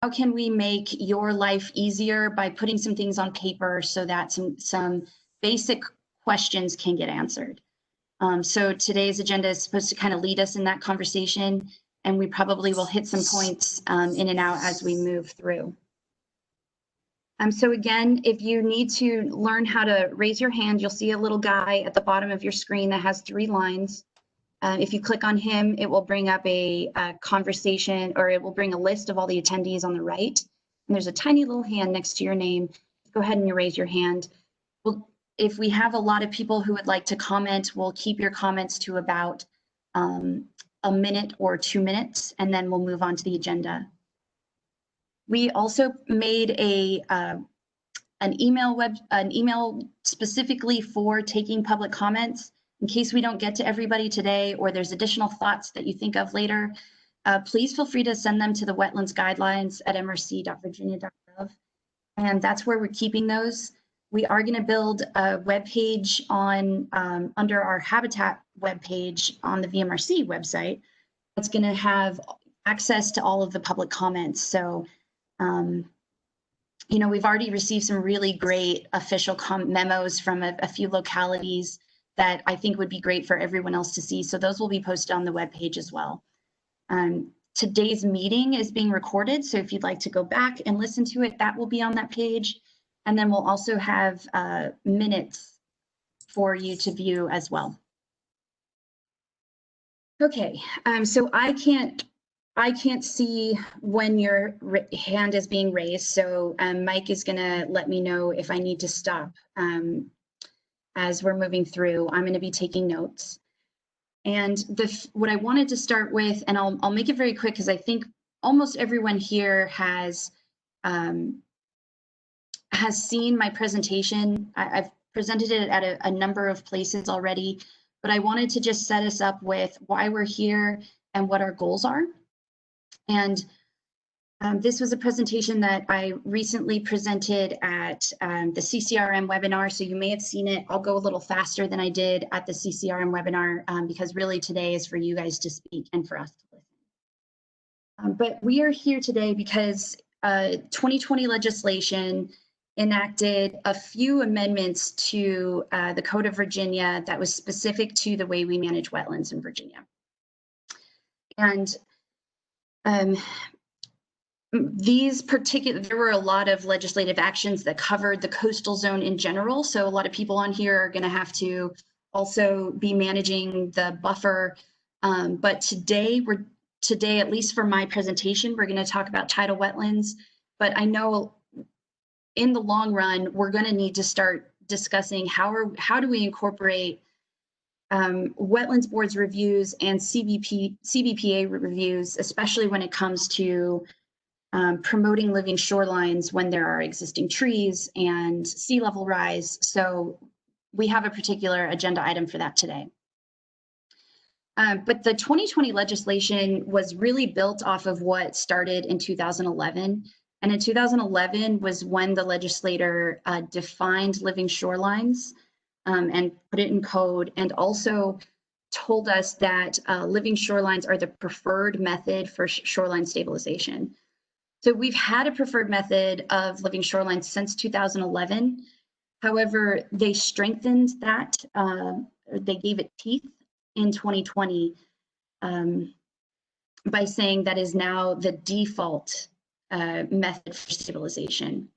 how can we make your life easier by putting some things on paper so that some basic questions can get answered. So today's agenda is supposed to kind of lead us in that conversation, and we probably will hit some points in and out as we move through. So again, if you need to learn how to raise your hand, you'll see a little guy at the bottom of your screen that has 3 lines. If you click on him, it will bring up a conversation, or it will bring a list of all the attendees on the right. And there's a tiny little hand next to your name. Go ahead and raise your hand. Well, if we have a lot of people who would like to comment, we'll keep your comments to about a minute or 2 minutes, and then we'll move on to the agenda. We also made an email specifically for taking public comments. In case we don't get to everybody today, or there's additional thoughts that you think of later, please feel free to send them to the wetlands guidelines at mrc.virginia.gov. And that's where we're keeping those. We are going to build a web page on under our habitat web page on the VMRC website. That's going to have access to all of the public comments. So, you know, we've already received some really great official memos from a few localities that I think would be great for everyone else to see. So those will be posted on the webpage as well. Today's meeting is being recorded, so if you'd like to go back and listen to it, that will be on that page. And then we'll also have minutes for you to view as well. Okay, so I can't see when your hand is being raised, so Mike is gonna let me know if I need to stop. As we're moving through, I'm going to be taking notes. And what I wanted to start with, and I'll make it very quick because I think almost everyone here has seen my presentation. I've presented it at a number of places already, but I wanted to just set us up with why we're here and what our goals are. And this was a presentation that I recently presented at the CCRM webinar, so you may have seen it. I'll go a little faster than I did at the CCRM webinar because really today is for you guys to speak and for us to listen. But we are here today because 2020 legislation enacted a few amendments to the Code of Virginia that was specific to the way we manage wetlands in Virginia. And there were a lot of legislative actions that covered the coastal zone in general. So a lot of people on here are going to have to also be managing the buffer. But today, at least for my presentation, we're going to talk about tidal wetlands. But I know in the long run, we're going to need to start discussing how do we incorporate wetlands boards reviews and CBPA reviews, especially when it comes to promoting living shorelines when there are existing trees and sea level rise. So we have a particular agenda item for that today. But the 2020 legislation was really built off of what started in 2011. And in 2011 was when the legislator defined living shorelines and put it in code, and also told us that living shorelines are the preferred method for shoreline stabilization. So we've had a preferred method of living shorelines since 2011. However, they strengthened that, they gave it teeth in 2020 by saying that is now the default method for stabilization.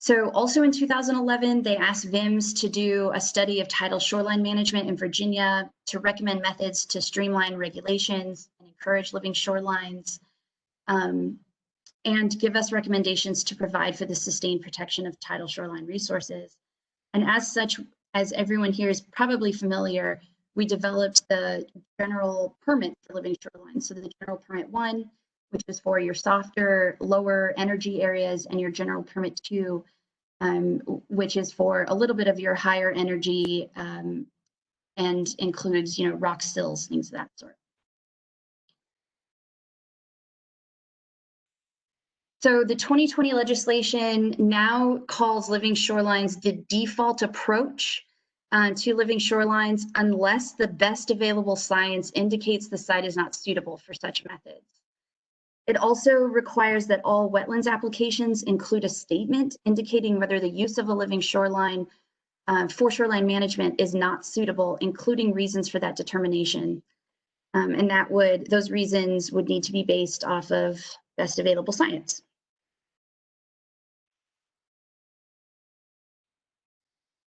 So also in 2011, they asked VIMS to do a study of tidal shoreline management in Virginia to recommend methods to streamline regulations and encourage living shorelines. And give us recommendations to provide for the sustained protection of tidal shoreline resources. And as such, as everyone here is probably familiar, we developed the general permit for living shorelines. So the general permit 1, which is for your softer, lower energy areas, and your general permit 2, which is for a little bit of your higher energy and includes, you know, rock sills, things of that sort. So the 2020 legislation now calls living shorelines the default approach to living shorelines unless the best available science indicates the site is not suitable for such methods. It also requires that all wetlands applications include a statement indicating whether the use of a living shoreline for shoreline management is not suitable, including reasons for that determination. And those reasons would need to be based off of best available science.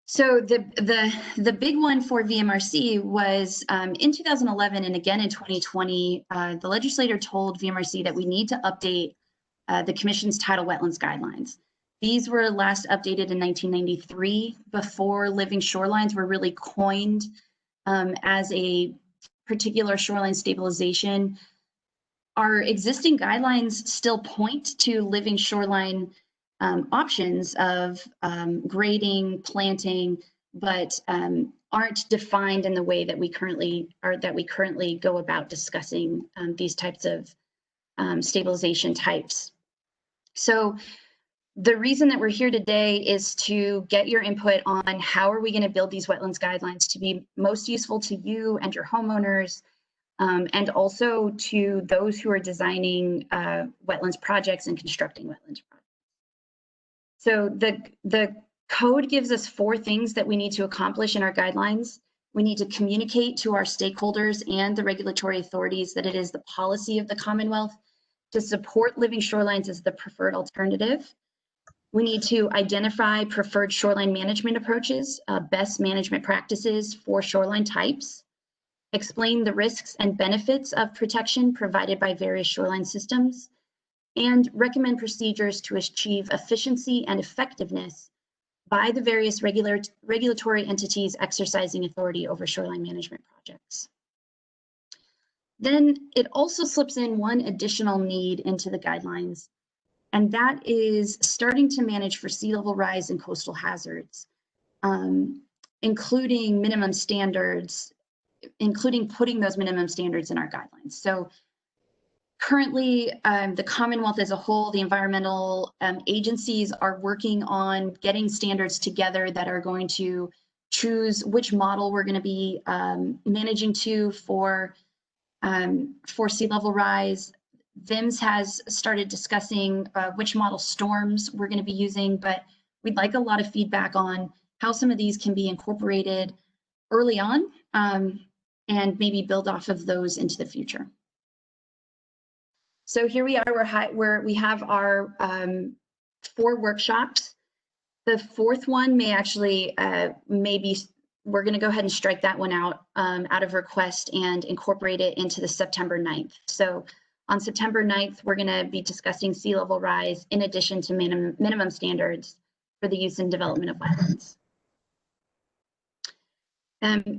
So the big one for VMRC was in 2011 and again in 2020, the legislator told VMRC that we need to update the Commission's tidal wetlands guidelines. These were last updated in 1993, before living shorelines were really coined as a particular shoreline stabilization. Our existing guidelines still point to living shoreline options of grading, planting, but aren't defined in the way that we currently go about discussing these types of stabilization types. So the reason that we're here today is to get your input on how are we going to build these wetlands guidelines to be most useful to you and your homeowners, and also to those who are designing wetlands projects and constructing wetlands projects. So the code gives us 4 things that we need to accomplish in our guidelines. We need to communicate to our stakeholders and the regulatory authorities that it is the policy of the Commonwealth to support living shorelines as the preferred alternative. We need to identify preferred shoreline management approaches, best management practices for shoreline types, explain the risks and benefits of protection provided by various shoreline systems, and recommend procedures to achieve efficiency and effectiveness by the various regulatory entities exercising authority over shoreline management projects. Then it also slips in one additional need into the guidelines, and that is starting to manage for sea level rise and coastal hazards, including minimum standards, including putting those minimum standards in our guidelines. So currently, the Commonwealth as a whole, the environmental agencies are working on getting standards together that are going to choose which model we're going to be managing to for sea level rise. VIMS has started discussing which model storms we're going to be using, but we'd like a lot of feedback on how some of these can be incorporated early on and maybe build off of those into the future. So here we are, where we have our 4 workshops. The 4th one may actually, maybe we're going to go ahead and strike that one out of request and incorporate it into the September 9th. So on September 9th, we're going to be discussing sea level rise in addition to minimum standards for the use and development of wetlands.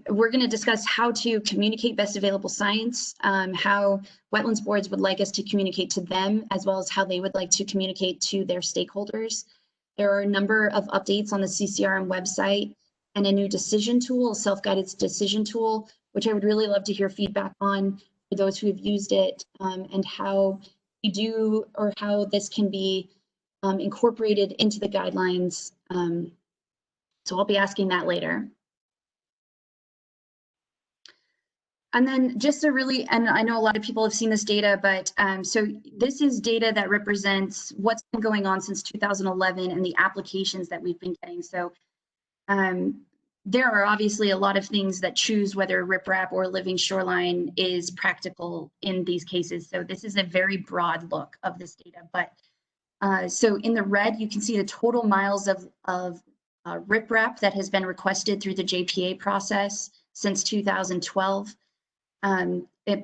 We're going to discuss how to communicate best available science, how wetlands boards would like us to communicate to them, as well as how they would like to communicate to their stakeholders. There are a number of updates on the CCRM website and a new decision tool, a self-guided decision tool, which I would really love to hear feedback on for those who have used it, and how we do, or how this can be incorporated into the guidelines. So I'll be asking that later. And then just a and I know a lot of people have seen this data, but so this is data that represents what's been going on since 2011 and the applications that we've been getting. So there are obviously a lot of things that choose whether riprap or living shoreline is practical in these cases. So this is a very broad look of this data. But so in the red, you can see the total miles of riprap that has been requested through the JPA process since 2012.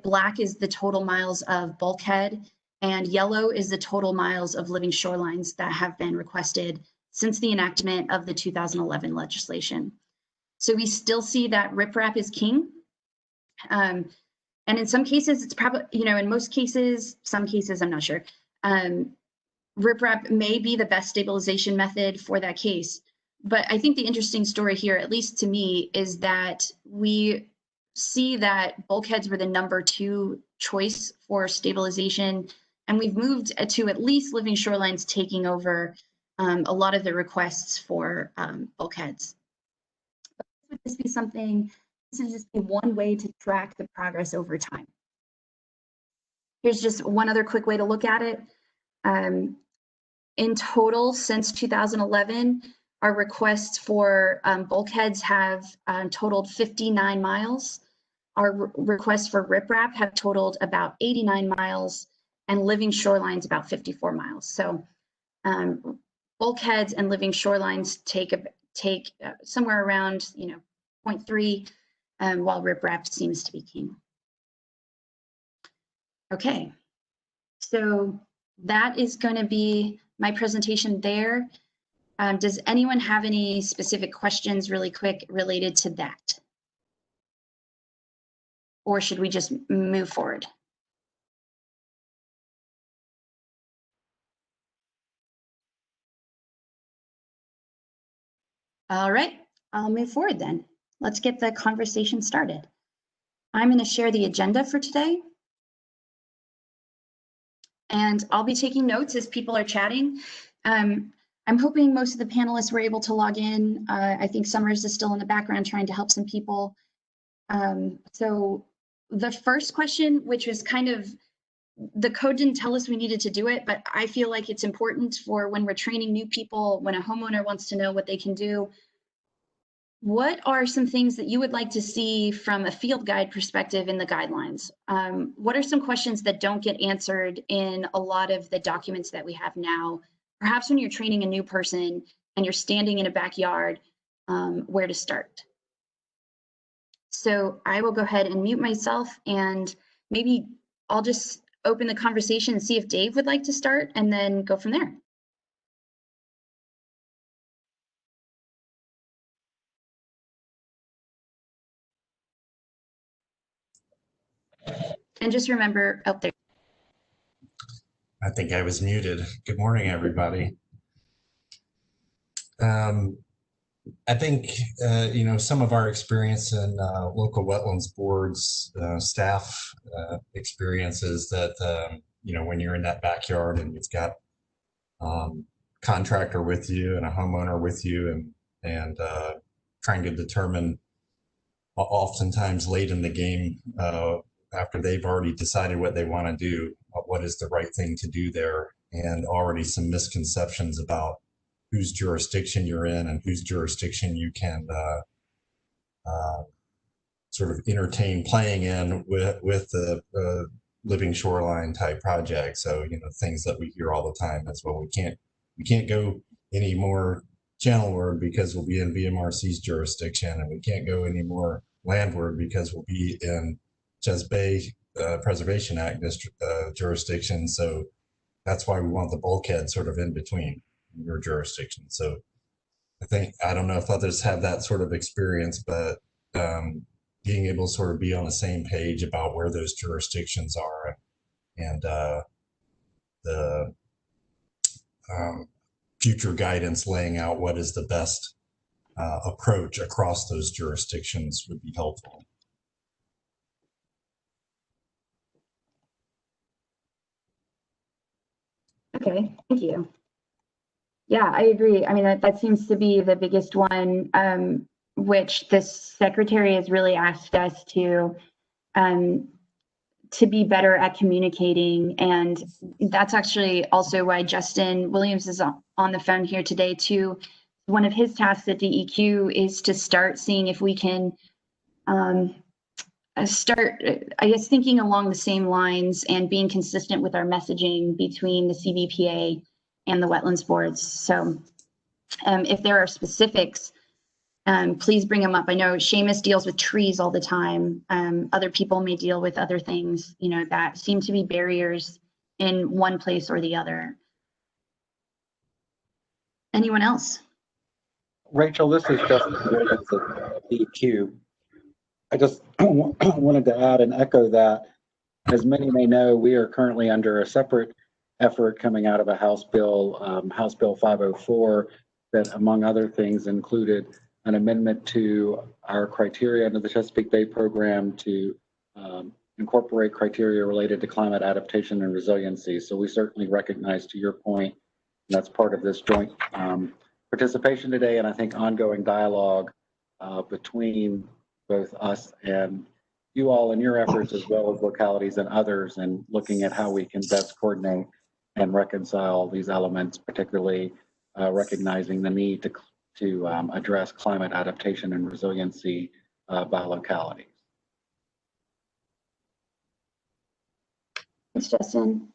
Black is the total miles of bulkhead, and yellow is the total miles of living shorelines that have been requested since the enactment of the 2011 legislation. So we still see that riprap is king. And in some cases, it's probably, in most cases, some cases, I'm not sure, riprap may be the best stabilization method for that case. But I think the interesting story here, at least to me, is that we see that bulkheads were the #2 choice for stabilization, and we've moved to at least living shorelines taking over a lot of the requests for bulkheads. Would this be something? This would just be one way to track the progress over time. Here's just one other quick way to look at it. In total, since 2011, our requests for bulkheads have totaled 59 miles. Our requests for riprap have totaled about 89 miles, and living shorelines about 54 miles. So bulkheads and living shorelines take somewhere around 0.3, while riprap seems to be king. Okay, so that is going to be my presentation there. Does anyone have any specific questions really quick related to that? Or should we just move forward? All right, I'll move forward then. Let's get the conversation started. I'm going to share the agenda for today. And I'll be taking notes as people are chatting. I'm hoping most of the panelists were able to log in. I think Summers is still in the background trying to help some people. So the first question, which was kind of, the code didn't tell us we needed to do it, but I feel like it's important for when we're training new people, when a homeowner wants to know what they can do. What are some things that you would like to see from a field guide perspective in the guidelines? What are some questions that don't get answered in a lot of the documents that we have now? Perhaps when you're training a new person and you're standing in a backyard, where to start? So I will go ahead and mute myself, and maybe I'll just open the conversation and see if Dave would like to start, and then go from there. And just remember, out there. I think I was muted. Good morning, everybody. I think, some of our experience in local wetlands boards, staff experiences that, when you're in that backyard and you've got contractor with you and a homeowner with you and trying to determine, oftentimes late in the game, after they've already decided what they want to do, what is the right thing to do there, and already some misconceptions about whose jurisdiction you're in and whose jurisdiction you can sort of entertain playing in with the living shoreline type project. So, things that we hear all the time as well. We can't go any more channelward because we'll be in VMRC's jurisdiction, and we can't go any more landward because we'll be in Ches Bay Preservation Act jurisdiction. So that's why we want the bulkhead sort of in between your jurisdiction. So I don't know if others have that sort of experience, but being able to sort of be on the same page about where those jurisdictions are and the future guidance laying out what is the best approach across those jurisdictions would be helpful. Okay, thank you. Yeah, I agree. I mean, that seems to be the biggest one, which the secretary has really asked us to be better at communicating. And that's actually also why Justin Williams is on the phone here today too. One of his tasks at DEQ is to start seeing if we can start, I guess, thinking along the same lines and being consistent with our messaging between the CBPA and the wetlands boards. So if there are specifics, please bring them up. I know Seamus deals with trees all the time. Other people may deal with other things, that seem to be barriers in one place or the other. Anyone else? Rachel, this is Justin Williams at DEQ. I just wanted to add and echo that. As many may know, we are currently under a separate effort coming out of a House Bill 504, that, among other things, included an amendment to our criteria under the Chesapeake Bay program to incorporate criteria related to climate adaptation and resiliency. So we certainly recognize, to your point, that's part of this joint participation today, and I think ongoing dialogue between both us and you all in your efforts as well as localities and others, and looking at how we can best coordinate and reconcile these elements, particularly recognizing the need to address climate adaptation and resiliency by localities. Thanks, Justin.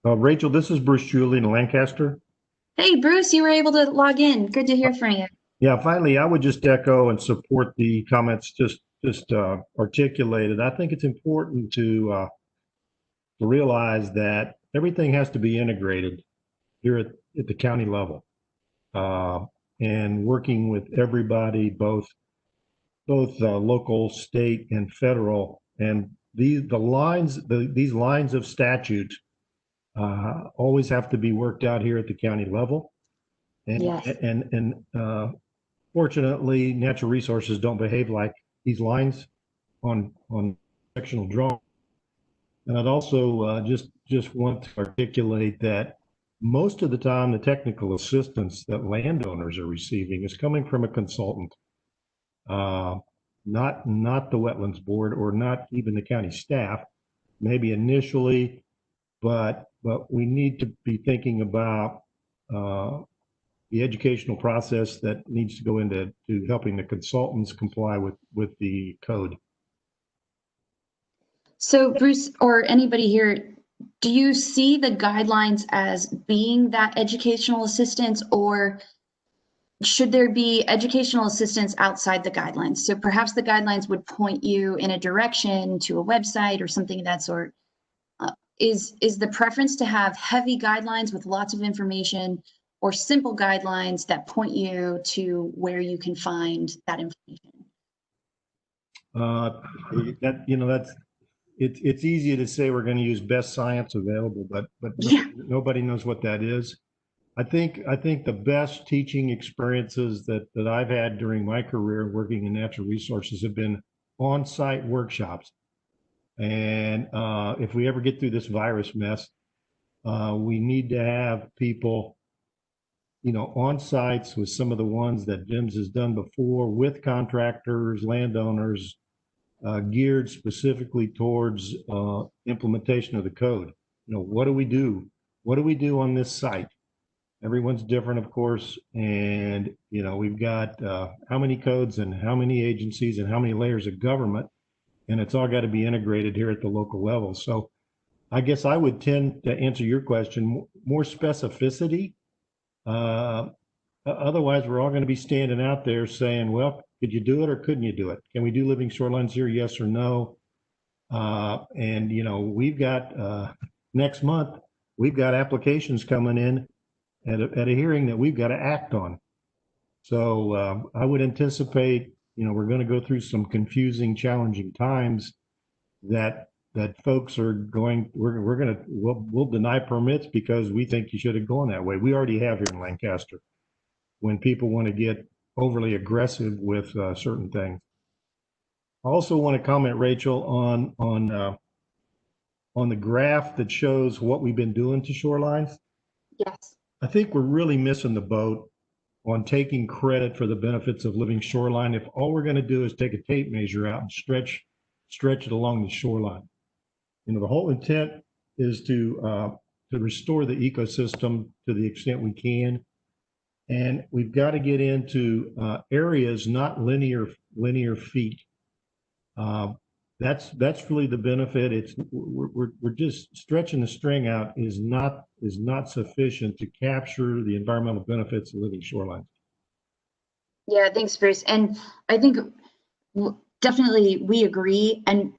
Rachel, this is Bruce Julian in Lancaster. Hey, Bruce, you were able to log in. Good to hear from you. Yeah, finally, I would just echo and support the comments just articulated. I think it's important to realize that everything has to be integrated here at the county level, and working with everybody, both local, state, and federal. And these lines of statute always have to be worked out here at the county level. And, Yes. and fortunately, natural resources don't behave like these lines on sectional drawing. And I'd also just want to articulate that most of the time, the technical assistance that landowners are receiving is coming from a consultant, not the Wetlands Board or not even the county staff, maybe initially, but we need to be thinking about the educational process that needs to go into helping the consultants comply with the code. So Bruce, or anybody here, do you see the guidelines as being that educational assistance, or should there be educational assistance outside the guidelines? So perhaps the guidelines would point you in a direction to a website or something of that sort. Is the preference to have heavy guidelines with lots of information, or simple guidelines that point you to where you can find that information? It's easy to say we're going to use best science available, but Yeah. nobody knows what that is. I think the best teaching experiences that I've had during my career working in natural resources have been on-site workshops. And if we ever get through this virus mess, we need to have people, on sites with some of the ones that Jim's has done before, with contractors, landowners, geared specifically towards implementation of the code. What do we do? What do we do on this site? Everyone's different, of course, and we've got how many codes and how many agencies and how many layers of government, and it's all got to be integrated here at the local level. So I guess I would tend to answer your question, more specificity. Otherwise, we're all going to be standing out there saying, well, could you do it or couldn't you do it? Can we do living shorelines here? Yes or no? And we've got next month, we've got applications coming in at a hearing that we've got to act on. So I would anticipate, we're going to go through some confusing, challenging times that folks are going, we'll deny permits because we think you should have gone that way. We already have here in Lancaster when people want to get overly aggressive with certain things. I also want to comment, Rachel, on the graph that shows what we've been doing to shorelines. Yes. I think we're really missing the boat on taking credit for the benefits of living shoreline if all we're going to do is take a tape measure out and stretch it along the shoreline. The whole intent is to restore the ecosystem to the extent we can, and we've got to get into areas, not linear feet. That's really the benefit. We're just stretching the string out is not sufficient to capture the environmental benefits of living shorelines. Yeah, thanks, Bruce. And I think definitely we agree. And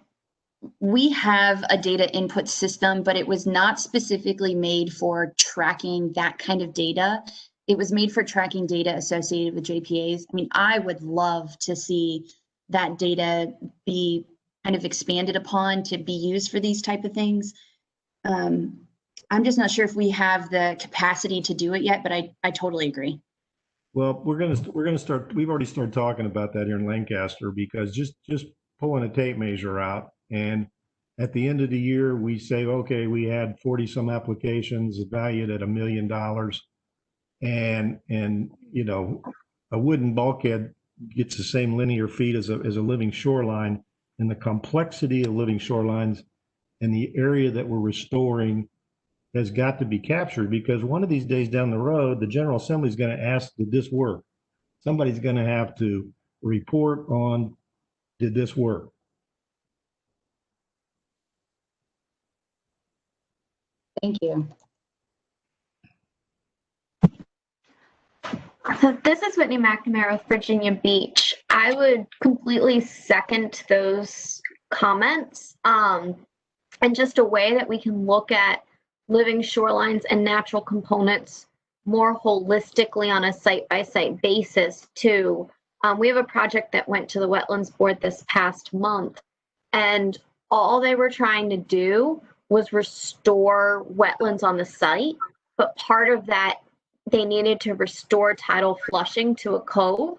we have a data input system, but it was not specifically made for tracking that kind of data. It was made for tracking data associated with JPAs. I mean, I would love to see that data be kind of expanded upon to be used for these type of things. I'm just not sure if we have the capacity to do it yet, but I totally agree. Well, we're gonna start. We've already started talking about that here in Lancaster, because just pulling a tape measure out, and at the end of the year we say, okay, we had 40 some applications valued at $1 million, and a wooden bulkhead gets the same linear feet as a living shoreline, and the complexity of living shorelines and the area that we're restoring has got to be captured, because one of these days down the road, the General Assembly is going to ask, did this work? Somebody's going to have to report on, did this work? Thank you. So this is Whitney McNamara with Virginia Beach. I would completely second those comments, and just a way that we can look at living shorelines and natural components more holistically on a site-by-site basis too. We have a project that went to the Wetlands Board this past month, and all they were trying to do was restore wetlands on the site, but part of that, they needed to restore tidal flushing to a cove.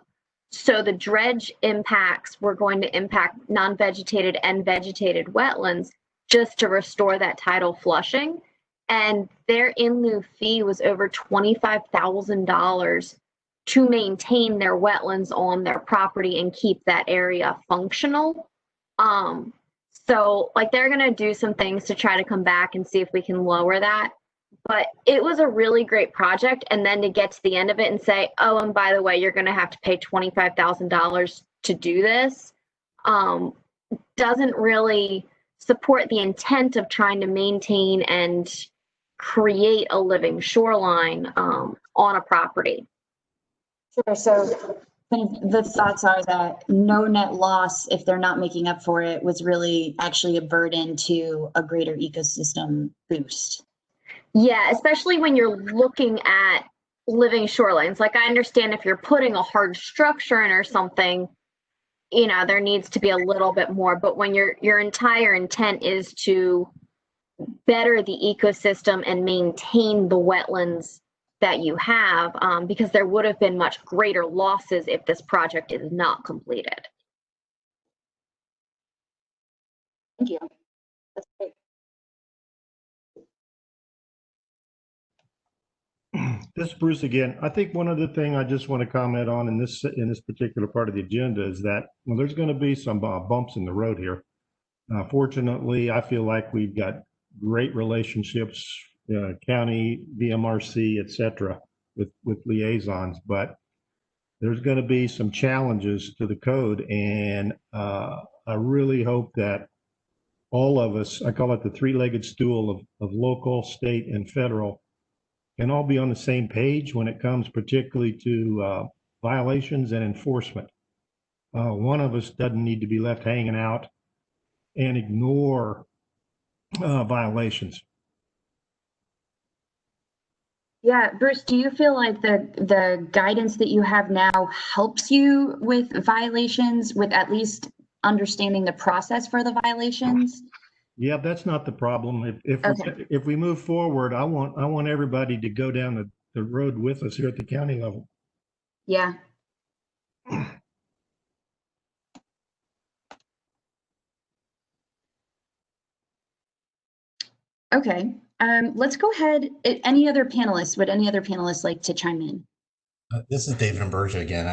So the dredge impacts were going to impact non-vegetated and vegetated wetlands just to restore that tidal flushing. And their in lieu fee was over $25,000 to maintain their wetlands on their property and keep that area functional. So like they're going to do some things to try to come back and see if we can lower that. But it was a really great project. And then to get to the end of it and say, oh, and by the way, you're going to have to pay $25,000 to do this, doesn't really support the intent of trying to maintain and create a living shoreline on a property. Sure. So kind of the thoughts are that no net loss, if they're not making up for it, was really actually a burden to a greater ecosystem boost. Yeah, especially when you're looking at living shorelines. Like I understand if you're putting a hard structure in or something, you know, there needs to be a little bit more. But when your entire intent is to better the ecosystem and maintain the wetlands that you have, because there would have been much greater losses if this project is not completed. Thank you. That's great. This is Bruce again. I think one other thing I just want to comment on in this particular part of the agenda is that, well, there's going to be some bumps in the road here. Fortunately, I feel like we've got great relationships, county, VMRC, et cetera, with liaisons, but there's going to be some challenges to the code. And I really hope that all of us, I call it the three-legged stool of local, state, and federal, can all be on the same page when it comes particularly to violations and enforcement. One of us doesn't need to be left hanging out and ignore violations. Yeah, Bruce, do you feel like the guidance that you have now helps you with violations, with at least understanding the process for the violations? Yeah, that's not the problem. If we move forward, I want everybody to go down the road with us here at the county level. Yeah. Okay. Let's go ahead. Any other panelists? Would any other panelists like to chime in? This is David Imbergia again.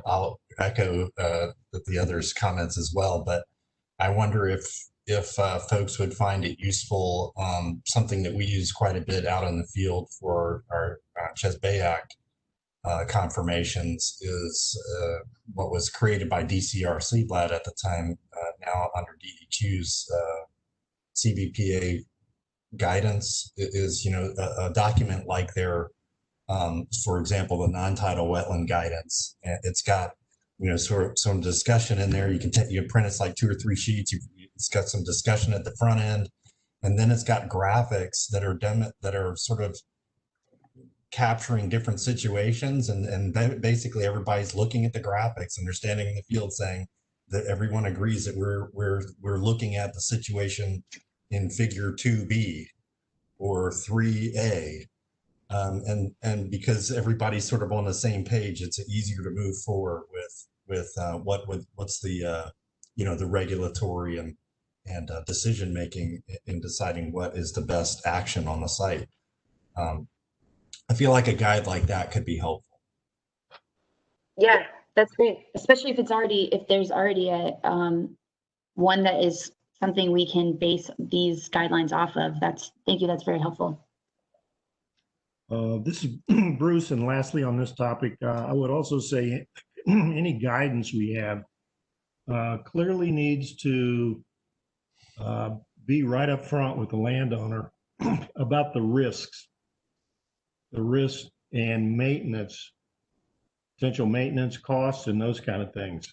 I'll echo the others' comments as well, but I wonder if folks would find it useful. Something that we use quite a bit out in the field for our Chesbayak confirmations is what was created by DCR CBLAT at the time, now under DEQ's CBPA guidance. Is, you know, a document like their, for example, the non-tidal wetland guidance. And it's got, you know, sort of some discussion in there. You can print it's like 2 or 3 sheets. It's got some discussion at the front end, and then it's got graphics that are sort of capturing different situations, and basically everybody's looking at the graphics and they're standing in the field saying that everyone agrees that we're looking at the situation in figure 2B or 3A. And because everybody's sort of on the same page, it's easier to move forward with what's the you know, the regulatory and decision making in deciding what is the best action on the site. I feel like a guide like that could be helpful. Yeah, That's great, especially if there's already a one that is something we can base these guidelines off of. Thank you, that's very helpful. This is Bruce, and lastly on this topic, I would also say any guidance we have clearly needs to be right up front with the landowner about the risks and maintenance, potential maintenance costs, and those kind of things.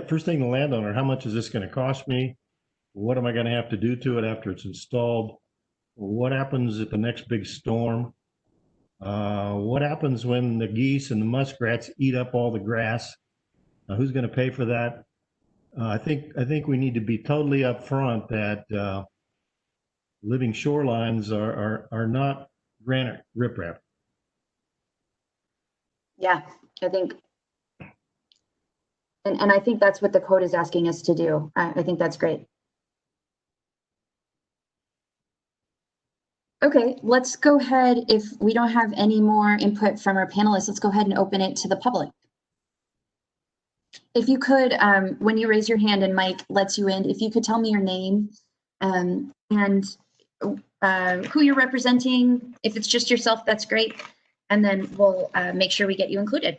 First thing, the landowner, how much is this going to cost me? What am I going to have to do to it after it's installed? What happens at the next big storm? What happens when the geese and the muskrats eat up all the grass? Who's going to pay for that? I think we need to be totally upfront that living shorelines are not granite riprap. Yeah, I think, and I think that's what the code is asking us to do. I think that's great. Okay, let's go ahead. If we don't have any more input from our panelists, let's go ahead and open it to the public. If you could, when you raise your hand and Mike lets you in, if you could tell me your name and who you're representing. If it's just yourself, that's great. And then we'll make sure we get you included.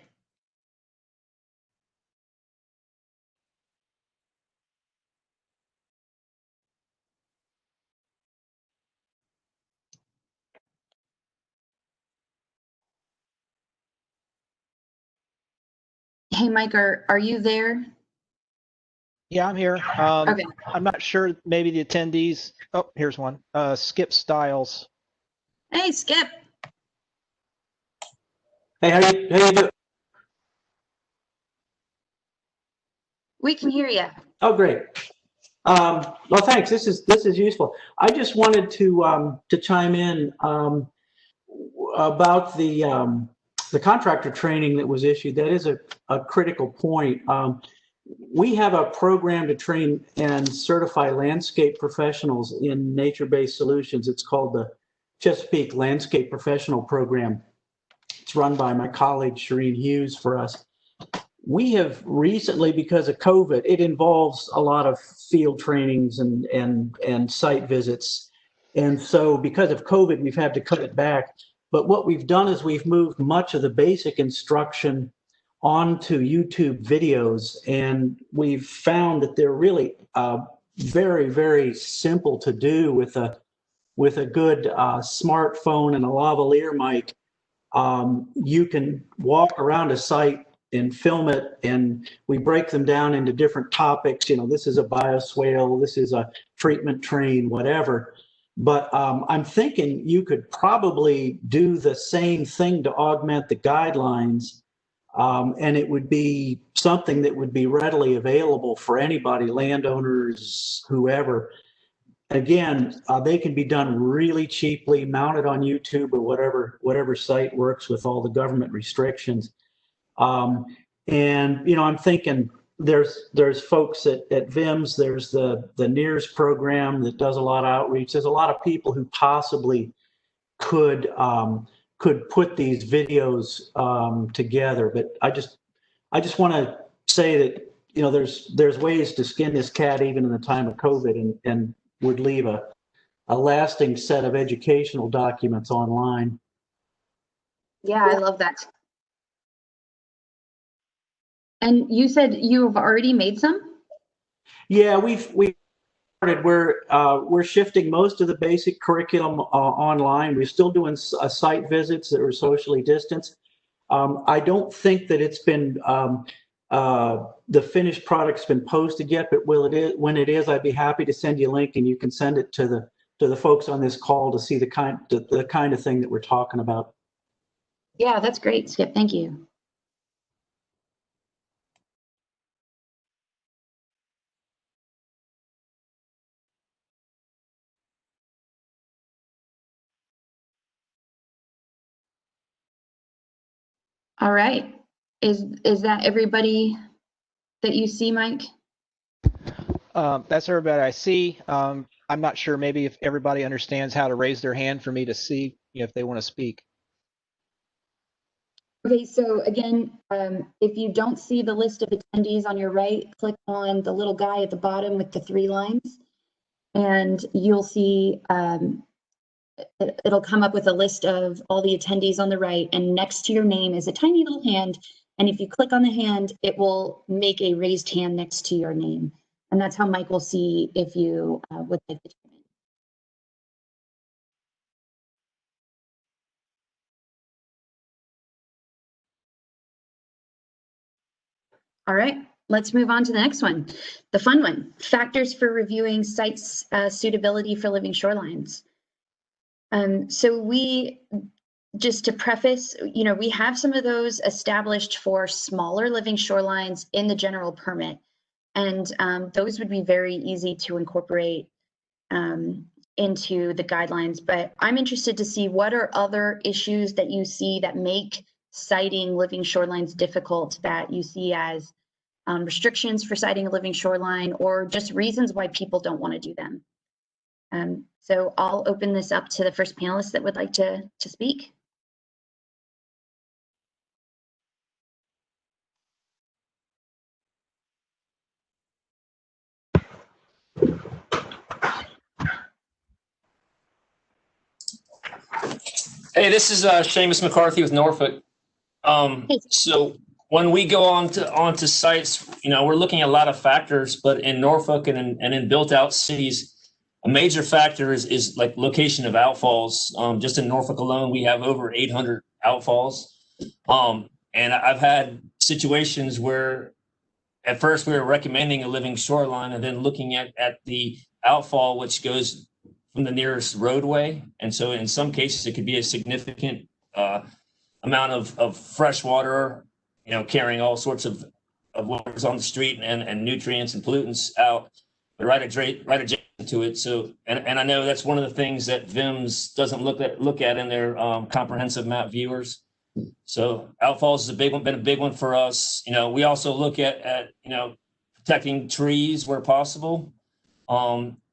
Hey, Mike, are you there? Yeah, I'm here. Okay. I'm not sure, maybe the attendees. Oh, here's one. Skip Styles. Hey, Skip. Hey, how you doing? We can hear you. Oh, great. Well, thanks. This is useful. I just wanted to chime in about the contractor training that was issued. That is a critical point. We have a program to train and certify landscape professionals in nature-based solutions. It's called the Chesapeake Landscape Professional Program. It's run by my colleague, Shireen Hughes, for us. We have recently, because of COVID, it involves a lot of field trainings and site visits. And so because of COVID, we've had to cut it back. But what we've done is we've moved much of the basic instruction onto YouTube videos. And we've found that they're really very, very simple to do with a good smartphone and a lavalier mic. You can walk around a site and film it, and we break them down into different topics. You know, this is a bioswale, this is a treatment train, whatever. But I'm thinking you could probably do the same thing to augment the guidelines, and it would be something that would be readily available for anybody, landowners, whoever. Again, they can be done really cheaply, mounted on YouTube or whatever site works with all the government restrictions. And I'm thinking there's folks at VIMS, there's the NEARS program that does a lot of outreach. There's a lot of people who possibly could put these videos together. But I just want to say that there's ways to skin this cat even in the time of COVID, and would leave a lasting set of educational documents online. Yeah, I love that. And you said you've already made some? Yeah, we started. We're shifting most of the basic curriculum online. We're still doing site visits that are socially distanced. I don't think that it's been the finished product's been posted yet, but when it is, I'd be happy to send you a link, and you can send it to the folks on this call to see the kind of thing that we're talking about. Yeah, that's great, Skip. Thank you. All right. Is that everybody that you see, Mike? That's everybody I see. I'm not sure maybe if everybody understands how to raise their hand for me to see if they want to speak. Okay, so again, if you don't see the list of attendees on your right, click on the little guy at the bottom with the 3 lines, and you'll see it'll come up with a list of all the attendees on the right, and next to your name is a tiny little hand, and if you click on the hand, it will make a raised hand next to your name, and that's how Mike will see if you would like to chime in. All right, let's move on to the next one. The fun one, factors for reviewing sites suitability for living shorelines. So we, just to preface, we have some of those established for smaller living shorelines in the general permit. And those would be very easy to incorporate into the guidelines. But I'm interested to see what are other issues that you see that make siting living shorelines difficult, that you see as restrictions for siting a living shoreline, or just reasons why people don't want to do them. So I'll open this up to the first panelist that would like to speak. Hey, this is Seamus McCarthy with Norfolk. So when we go onto sites, we're looking at a lot of factors, but in Norfolk and in built out cities, a major factor is like location of outfalls. Just in Norfolk alone, we have over 800 outfalls. And I've had situations where at first we were recommending a living shoreline and then looking at the outfall, which goes from the nearest roadway. And so in some cases, it could be a significant amount of fresh water, carrying all sorts of waters on the street and nutrients and pollutants out, but right adjacent to it. So, and I know that's one of the things that VIMS doesn't look at in their comprehensive map viewers. So outfalls is been a big one for us. We also look at protecting trees where possible.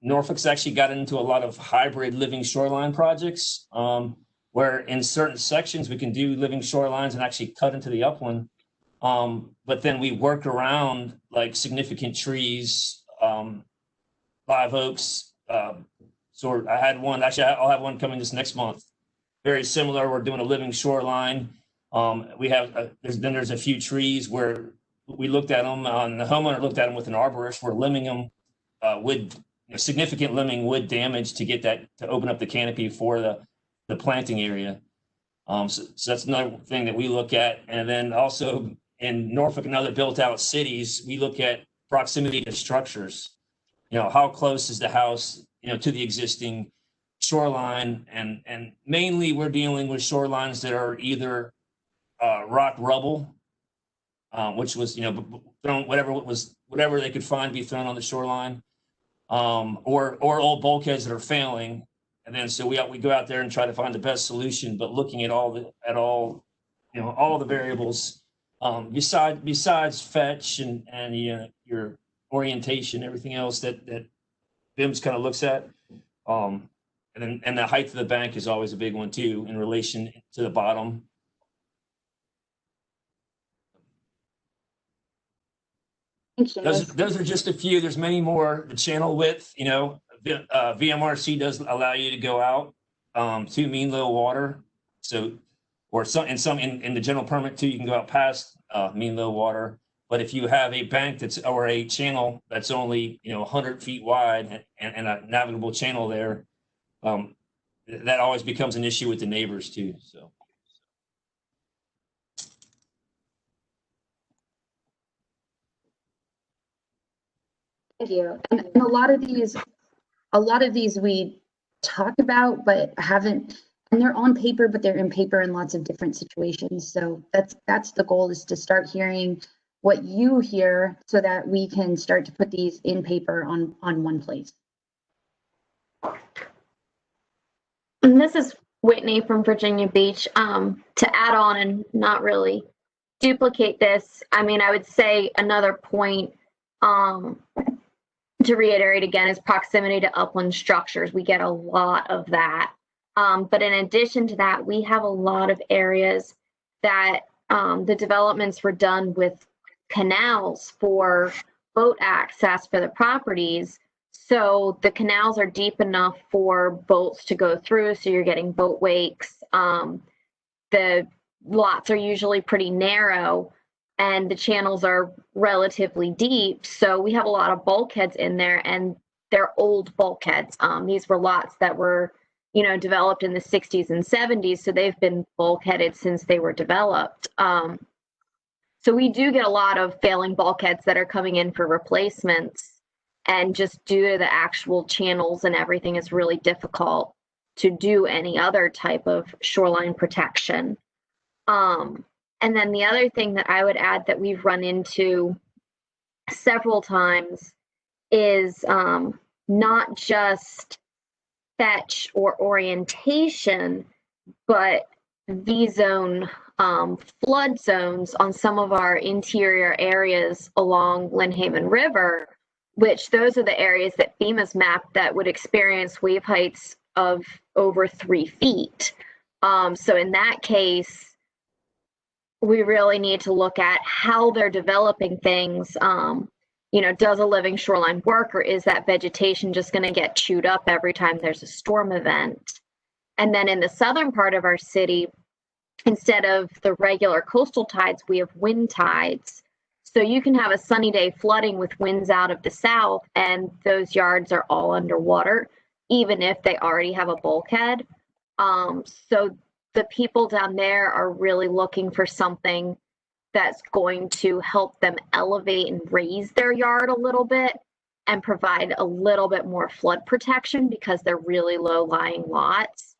Norfolk's actually got into a lot of hybrid living shoreline projects, where in certain sections we can do living shorelines and actually cut into the upland. But then we work around like significant trees, live oaks. So I had one, actually I'll have one coming this next month. Very similar, we're doing a living shoreline. We have, there's a few trees where we looked at them, the homeowner looked at them with an arborist, we're limbing them, significant limbing wood damage to get that, to open up the canopy for the planting area. So that's another thing that we look at. And then also in Norfolk and other built out cities, we look at proximity to structures. How close is the house, to the existing shoreline, and mainly we're dealing with shorelines that are either rock rubble, which was, thrown, whatever they could find be thrown on the shoreline, or old bulkheads that are failing. And then so we go out there and try to find the best solution, but looking at all the variables, besides fetch and your orientation, everything else that VIMS kind of looks at. And the height of the bank is always a big one too, in relation to the bottom. Those are just a few. There's many more. The channel width, VMRC does allow you to go out to mean low water. So, or in the general permit too, you can go out past mean low water. But if you have a bank or a channel that's only 100 feet wide and a navigable channel there, that always becomes an issue with the neighbors too. So. Thank you. And a lot of these we talk about, but haven't, and they're on paper, but they're in paper in lots of different situations. So that's the goal, is to start hearing what you hear so that we can start to put these in paper on one place. And this is Whitney from Virginia Beach. To add on and not really duplicate this, I would say another point to reiterate again is proximity to upland structures. We get a lot of that. But in addition to that, we have a lot of areas that the developments were done with canals for boat access for the properties. So the canals are deep enough for boats to go through, so you're getting boat wakes. The lots are usually pretty narrow, and the channels are relatively deep. So we have a lot of bulkheads in there, and they're old bulkheads. These were lots that were, developed in the 60s and 70s, so they've been bulkheaded since they were developed. So we do get a lot of failing bulkheads that are coming in for replacements, and just due to the actual channels and everything, is really difficult to do any other type of shoreline protection. And then the other thing that I would add that we've run into several times is not just fetch or orientation, but V-zone flood zones on some of our interior areas along Lynnhaven River, which those are the areas that FEMA's mapped that would experience wave heights of over 3 feet. So in that case, we really need to look at how they're developing things. Does a living shoreline work, or is that vegetation just going to get chewed up every time there's a storm event? And then in the southern part of our city, instead of the regular coastal tides, we have wind tides. So you can have a sunny day flooding with winds out of the south, and those yards are all underwater, even if they already have a bulkhead. So the people down there are really looking for something that's going to help them elevate and raise their yard a little bit and provide a little bit more flood protection, because they're really low-lying lots.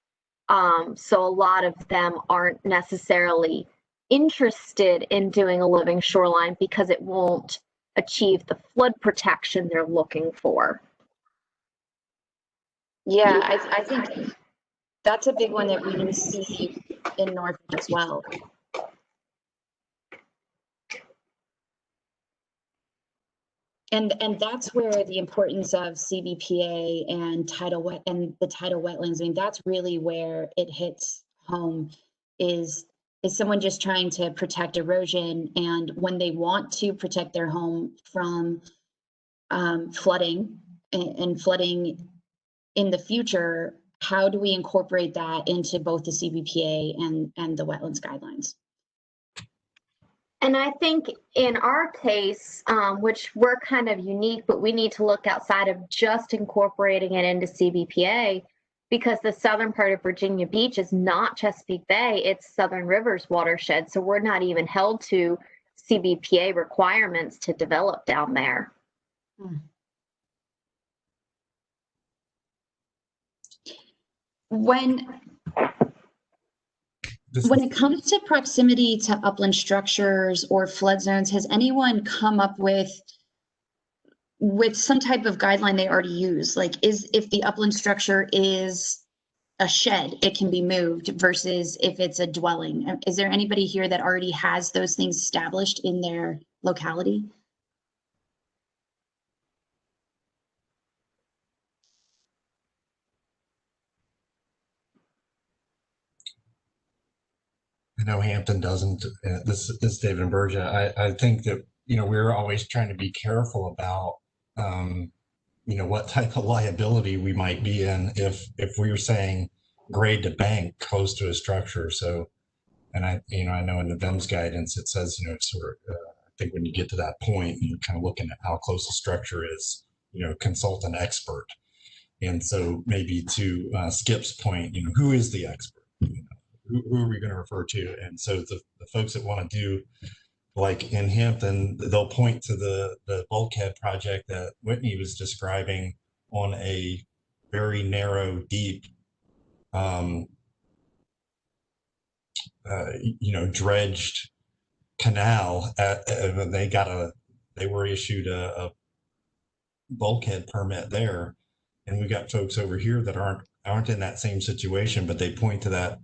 So a lot of them aren't necessarily interested in doing a living shoreline because it won't achieve the flood protection they're looking for. Yeah, I think that's a big one that we see in Norfolk as well. And that's where the importance of CBPA and the tidal wetlands, I mean, that's really where it hits home, is someone just trying to protect erosion. And when they want to protect their home from flooding and flooding in the future, how do we incorporate that into both the CBPA and the wetlands guidelines? And I think in our case, which we're kind of unique, but we need to look outside of just incorporating it into CBPA, because the southern part of Virginia Beach is not Chesapeake Bay, it's Southern Rivers watershed. So we're not even held to CBPA requirements to develop down there. When it comes to proximity to upland structures or flood zones, has anyone come up with some type of guideline they already use? Like, if the upland structure is a shed, it can be moved, versus if it's a dwelling? Is there anybody here that already has those things established in their locality? I know Hampton doesn't. This is David Bergia. I think that, we're always trying to be careful about, what type of liability we might be in if we were saying grade to bank close to a structure. So, and I know in the VEMS guidance, it says, I think when you get to that point, you're kind of looking at how close the structure is, consult an expert. And so maybe to Skip's point, who is the expert? Who are we going to refer to? And so the folks that want to do, like in Hampton, they'll point to the bulkhead project that Whitney was describing on a very narrow, deep, dredged canal. They were issued a bulkhead permit there, and we got folks over here that aren't in that same situation, but they point to that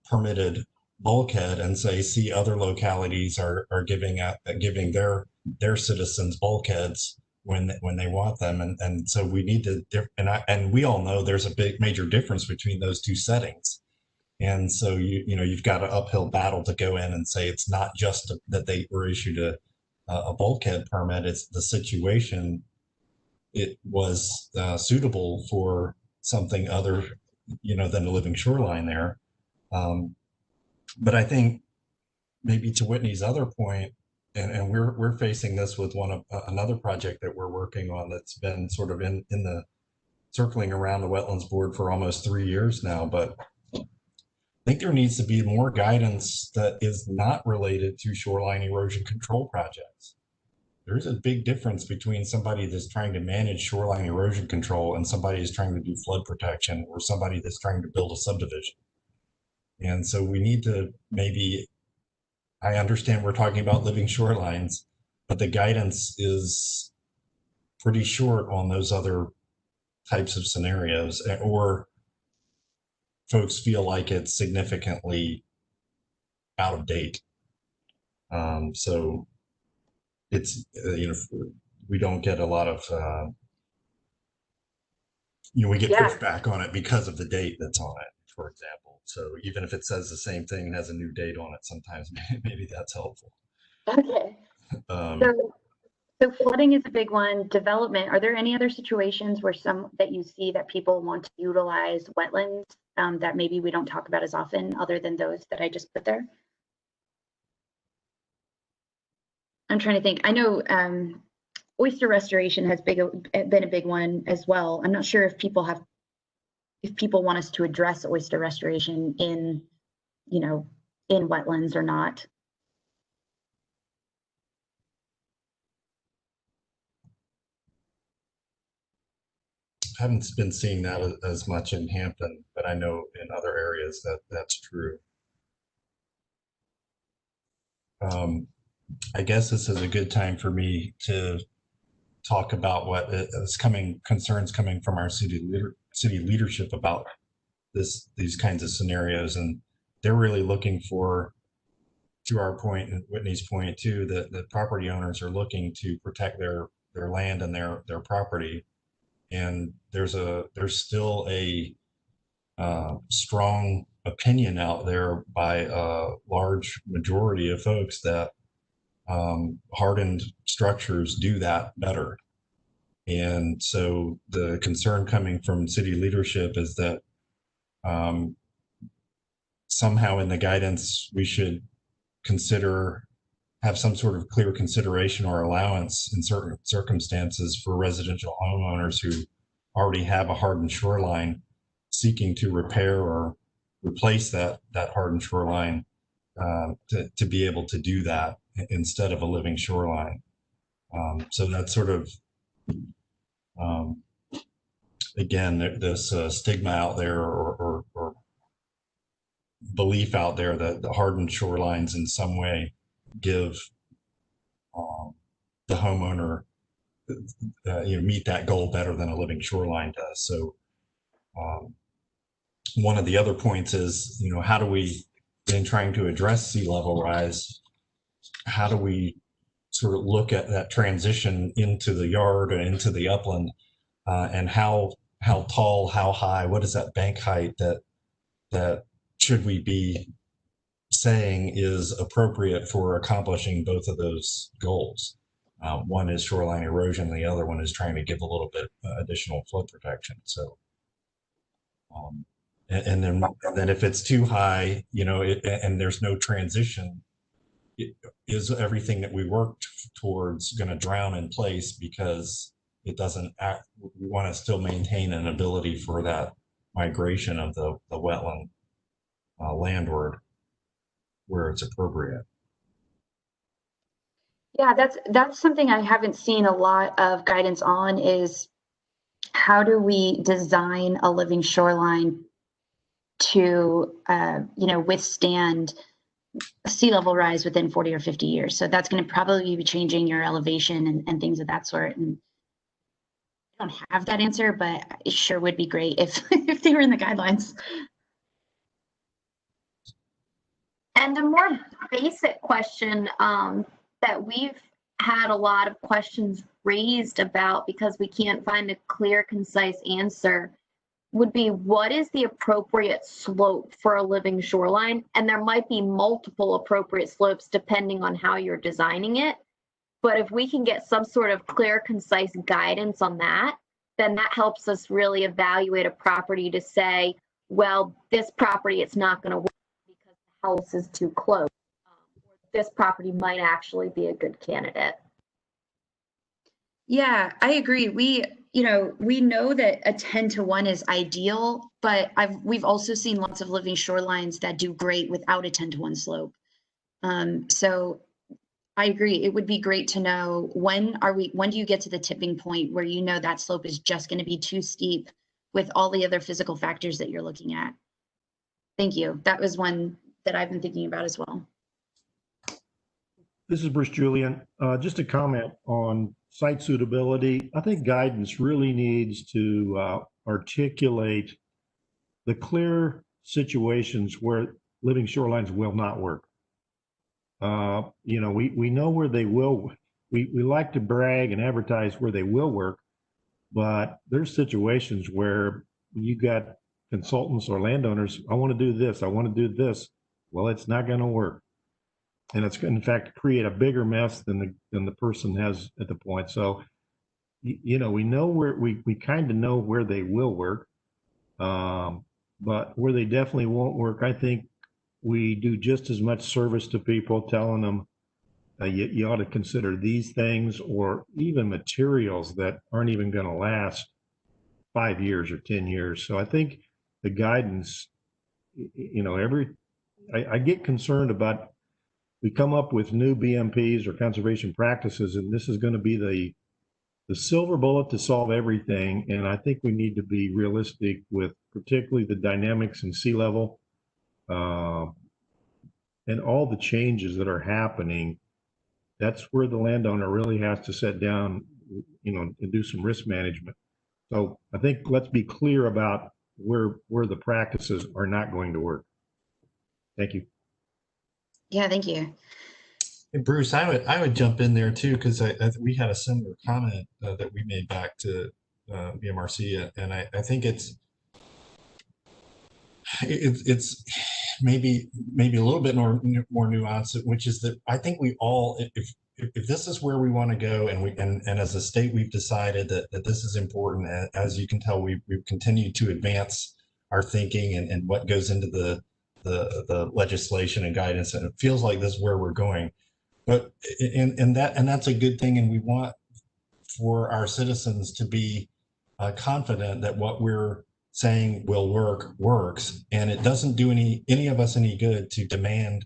permitted bulkhead and say, see, other localities are giving their citizens bulkheads when they want them, and so we need to and we all know there's a big major difference between those two settings, And so you've got an uphill battle to go in and say it's not just that they were issued a bulkhead permit. It's the situation. It was suitable for something other, than a living shoreline there. But I think maybe to Whitney's other point, and we're facing this with another project that we're working on that's been sort of in the circling around the wetlands board for almost 3 years now. But I think there needs to be more guidance that is not related to shoreline erosion control projects. There's a big difference between somebody that's trying to manage shoreline erosion control and somebody who's trying to do flood protection, or somebody that's trying to build a subdivision. And so we need to I understand we're talking about living shorelines, but the guidance is pretty short on those other types of scenarios, or folks feel like it's significantly out of date. So it's, we don't get a lot of, we get pushback on it because of the date that's on it, for example. So even if it says the same thing and has a new date on it, sometimes maybe that's helpful. Okay. So flooding is a big one. Development. Are there any other situations where that you see that people want to utilize wetlands that maybe we don't talk about as often, other than those that I just put there? I'm trying to think. I know oyster restoration has been a big one as well. I'm not sure if people want us to address oyster restoration in wetlands or not. Haven't been seeing that as much in Hampton, but I know in other areas that's true. I guess this is a good time for me to talk about what is concerns coming from our city leadership about these kinds of scenarios. And they're really looking for, to our point and Whitney's point too, that the property owners are looking to protect their land and their property. And there's still a strong opinion out there by a large majority of folks that hardened structures do that better. And so the concern coming from city leadership is that somehow in the guidance we should have some sort of clear consideration or allowance in certain circumstances for residential homeowners who already have a hardened shoreline seeking to repair or replace that hardened shoreline to be able to do that instead of a living shoreline. So that's sort of, again, this stigma out there or belief out there that the hardened shorelines in some way give the homeowner, meet that goal better than a living shoreline does. So one of the other points is, how do we, in trying to address sea level rise, how do we sort of look at that transition into the yard and into the upland, and how tall, how high, what is that bank height that should we be saying is appropriate for accomplishing both of those goals? One is shoreline erosion, the other one is trying to give a little bit additional flood protection. So, and then if it's too high, and there's no transition, is everything that we worked towards going to drown in place because it doesn't act? We want to still maintain an ability for that migration of the wetland landward where it's appropriate. Yeah, that's something I haven't seen a lot of guidance on, is how do we design a living shoreline to withstand sea level rise within 40 or 50 years. So that's going to probably be changing your elevation and things of that sort. And I don't have that answer, but it sure would be great if they were in the guidelines. And a more basic question that we've had a lot of questions raised about because we can't find a clear, concise answer. would be, what is the appropriate slope for a living shoreline? And there might be multiple appropriate slopes depending on how you're designing it. But if we can get some sort of clear, concise guidance on that, then that helps us really evaluate a property to say, well, this property, it's not going to work because the house is too close. Or this property might actually be a good candidate. Yeah, I agree. We know that a 10-to-1 is ideal, but we've also seen lots of living shorelines that do great without a 10-to-1 slope. So I agree. It would be great to know when do you get to the tipping point where you know that slope is just going to be too steep with all the other physical factors that you're looking at. Thank you. That was one that I've been thinking about as well. This is Bruce Julian. Just a comment on site suitability. I think guidance really needs to articulate the clear situations where living shorelines will not work. We know where they will. We like to brag and advertise where they will work, but there's situations where you got consultants or landowners, I want to do this, I want to do this. Well, it's not going to work. And it's going to, in fact, create a bigger mess than the person has at the point. So, we know where we kind of know where they will work, but where they definitely won't work, I think we do just as much service to people telling them you ought to consider these things, or even materials that aren't even going to last 5 years or 10 years. So I think the guidance, I get concerned about, we come up with new BMPs or conservation practices, and this is going to be the silver bullet to solve everything. And I think we need to be realistic with particularly the dynamics in sea level and all the changes that are happening. That's where the landowner really has to sit down, and do some risk management. So I think let's be clear about where the practices are not going to work. Thank you. Yeah, thank you. Hey, Bruce, I would jump in there too, because we had a similar comment that we made back to BMRC, and I think it's maybe a little bit more nuanced, which is that I think we all, if this is where we want to go, and as a state we've decided that this is important, as you can tell, we've continued to advance our thinking and what goes into the legislation and guidance, and it feels like this is where we're going. But that's a good thing, and we want for our citizens to be confident that what we're saying will works, and it doesn't do any of us any good to demand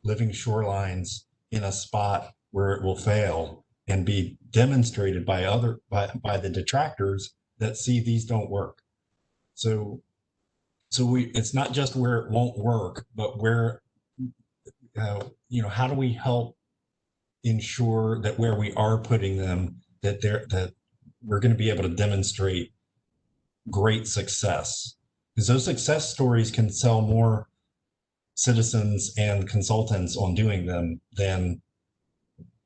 living shorelines in a spot where it will fail and be demonstrated by the detractors that see these don't work. So it's not just where it won't work, but where how do we help ensure that where we are putting them, that we're going to be able to demonstrate great success, because those success stories can sell more citizens and consultants on doing them than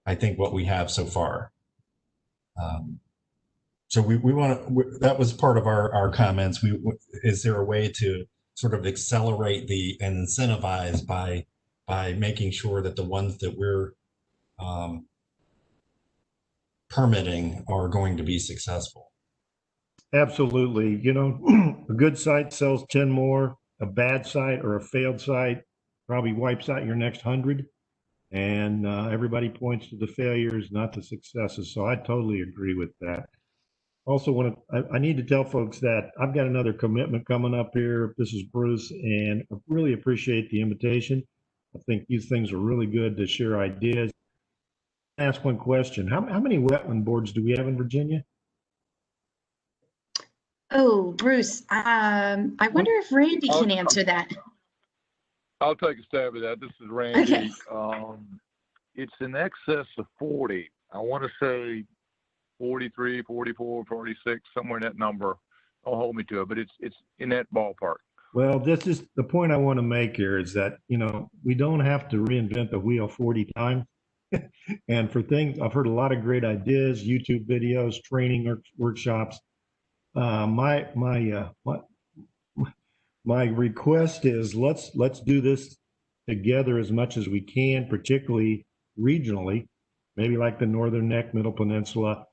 I think what we have so far. So we want to, that was part of our comments. Is there a way to sort of accelerate and incentivize by making sure that the ones that we're permitting are going to be successful? Absolutely. A good site sells 10 more. A bad site or a failed site probably wipes out your next 100. And everybody points to the failures, not the successes. So I totally agree with that. Also I need to tell folks that I've got another commitment coming up here. This is Bruce, and I really appreciate the invitation. I think these things are really good to share ideas. Ask one question. How many wetland boards do we have in Virginia? Oh, Bruce, I wonder if Randy can answer that. I'll take a stab at that. This is Randy. Okay. It's in excess of 40. I want to say 43, 44, 46, somewhere in that number. Don't hold me to it, but it's in that ballpark. Well, this is the point I want to make here, is that, we don't have to reinvent the wheel 40 times. And for things, I've heard a lot of great ideas, YouTube videos, training workshops. My my request is let's do this together as much as we can, particularly regionally, maybe like the Northern Neck, Middle Peninsula,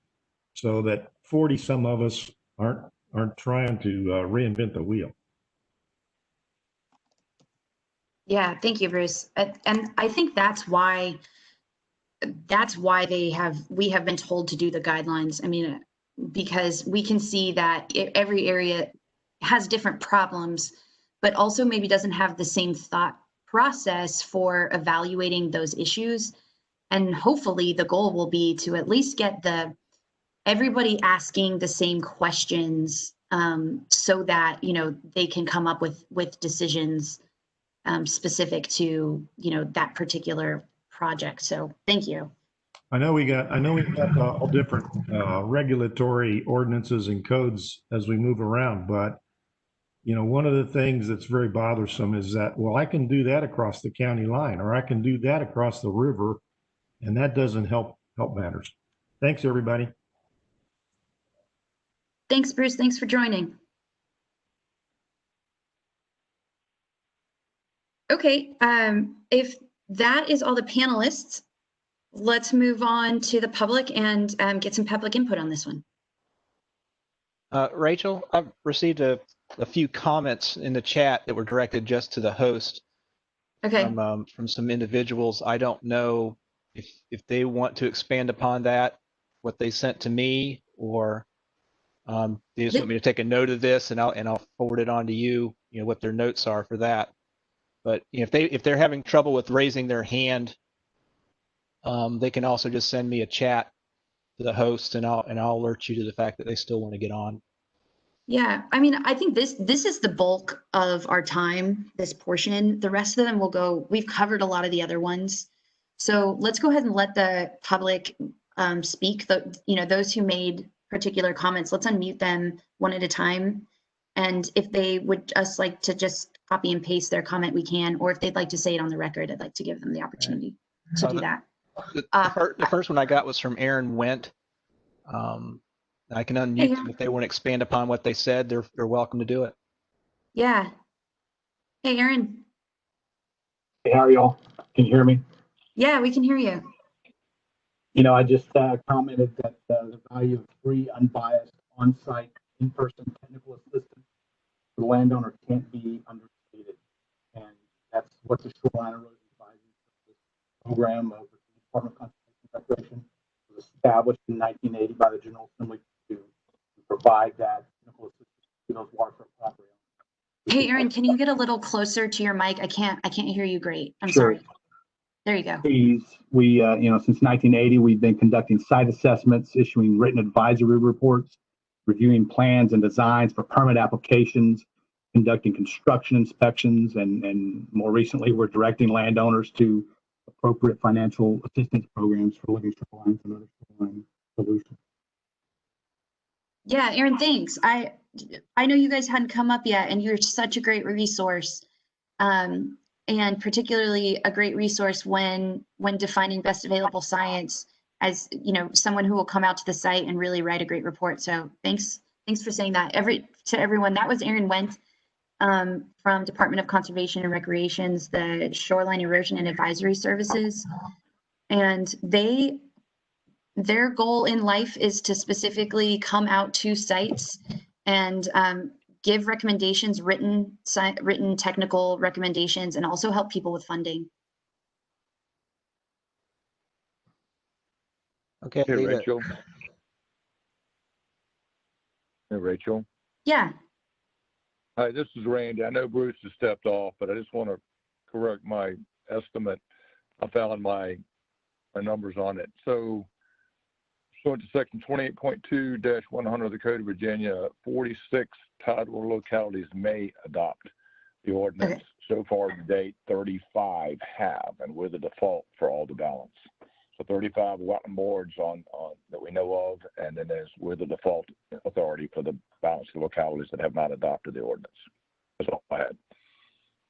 so that 40 some of us aren't trying to reinvent the wheel. Yeah, thank you, Bruce. And I think that's why we have been told to do the guidelines. I mean, because we can see that every area has different problems, but also maybe doesn't have the same thought process for evaluating those issues. And hopefully the goal will be to at least get everybody asking the same questions, so that, you know, they can come up with decisions specific to, you know, that particular project. So thank you. I know we got all different regulatory ordinances and codes as we move around, but you know, one of the things that's very bothersome is that, well, I can do that across the county line, or I can do that across the river, and that doesn't help matters. Thanks, everybody. Thanks, Bruce. Thanks for joining. Okay, if that is all the panelists, let's move on to the public and get some public input on this one. Rachel, I've received a few comments in the chat that were directed just to the host. Okay. From some individuals. I don't know if they want to expand upon that, what they sent to me, or they just want me to take a note of this and I'll forward it on to you, you know, what their notes are for that. But you know, if they're having trouble with raising their hand, they can also just send me a chat to the host, and I'll alert you to the fact that they still want to get on. Yeah, I mean, I think this is the bulk of our time, this portion. The rest of them will go, we've covered a lot of the other ones. So let's go ahead and let the public speak. You know, those who made particular comments, let's unmute them one at a time. And if they would just like to just copy and paste their comment, we can, or if they'd like to say it on the record, I'd like to give them the opportunity to do that. The first one I got was from Aaron Wendt. I can unmute them if they want to expand upon what they said. They're welcome to do it. Yeah. Hey, Aaron. Hey, how are y'all? Can you hear me? Yeah, we can hear you. You know, I just commented that the value of free, unbiased, on-site, in-person technical assistance for the landowner can't be understated. And that's what the Shoreline Erosion Advisory Service program of the Department of Conservation and Recreation was established in 1980 by the General Assembly to provide that technical assistance to those waterfront property owners. Hey, Aaron, can you get a little closer to your mic? I can't hear you great. I'm Sure. sorry. There you go. We, you know, since 1980, we've been conducting site assessments, issuing written advisory reports, reviewing plans and designs for permit applications, conducting construction inspections, and more recently, we're directing landowners to appropriate financial assistance programs for living shorelines and other shoreline solutions. Yeah, Aaron, thanks. I know you guys hadn't come up yet, and you're such a great resource, and particularly a great resource when defining best available science, as you know, someone who will come out to the site and really write a great report. So thanks for saying that. To everyone, that was Aaron Wendt from Department of Conservation and Recreation's the Shoreline Erosion and Advisory Services, and their goal in life is to specifically come out to sites and give recommendations, written technical recommendations, and also help people with funding. Okay. Hey, Rachel. Hey, Rachel. Yeah. Hi, this is Randy. I know Bruce has stepped off, but I just want to correct my estimate. I found my numbers on it. So, pursuant to section 28.2-100 of the Code of Virginia, 46 tidal localities may adopt the ordinance. Okay. So far to date, 35 have, and we're the default for all the balance. So 35 wetland boards on that we know of, and then we're the default authority for the balance of localities that have not adopted the ordinance. That's all I had.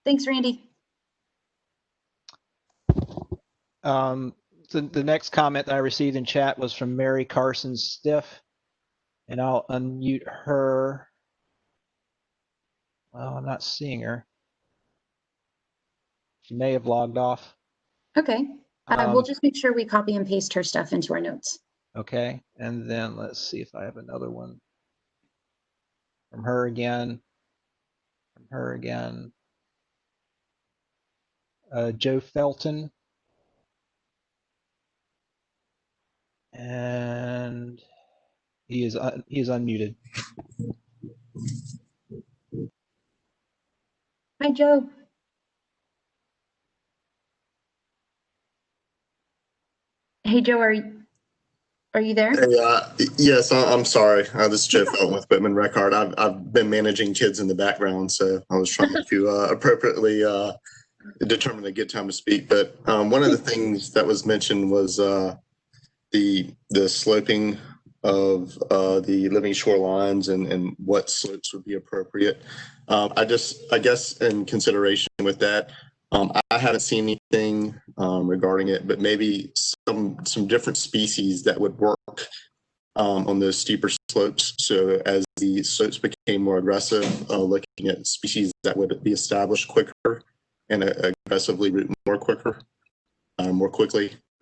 Thanks, Randy. The next comment that I received in chat was from Mary Carson Stiff, and I'll unmute her. Well, I'm not seeing her. She may have logged off. Okay. We'll just make sure we copy and paste her stuff into our notes. Okay, and then let's see if I have another one from her again. From her again. Joe Felton. And he is unmuted. Hi, Joe. Hey, Joe, are you there? Hey, yes, I'm sorry. This is Joe Felton with Whitman Record. I've been managing kids in the background, so I was trying to appropriately determine a good time to speak. But one of the things that was mentioned was the sloping of the living shorelines and what slopes would be appropriate. I guess in consideration with that, I haven't seen anything regarding it, but maybe some different species that would work on those steeper slopes. So as the slopes became more aggressive, looking at species that would be established quicker and aggressively root more quickly.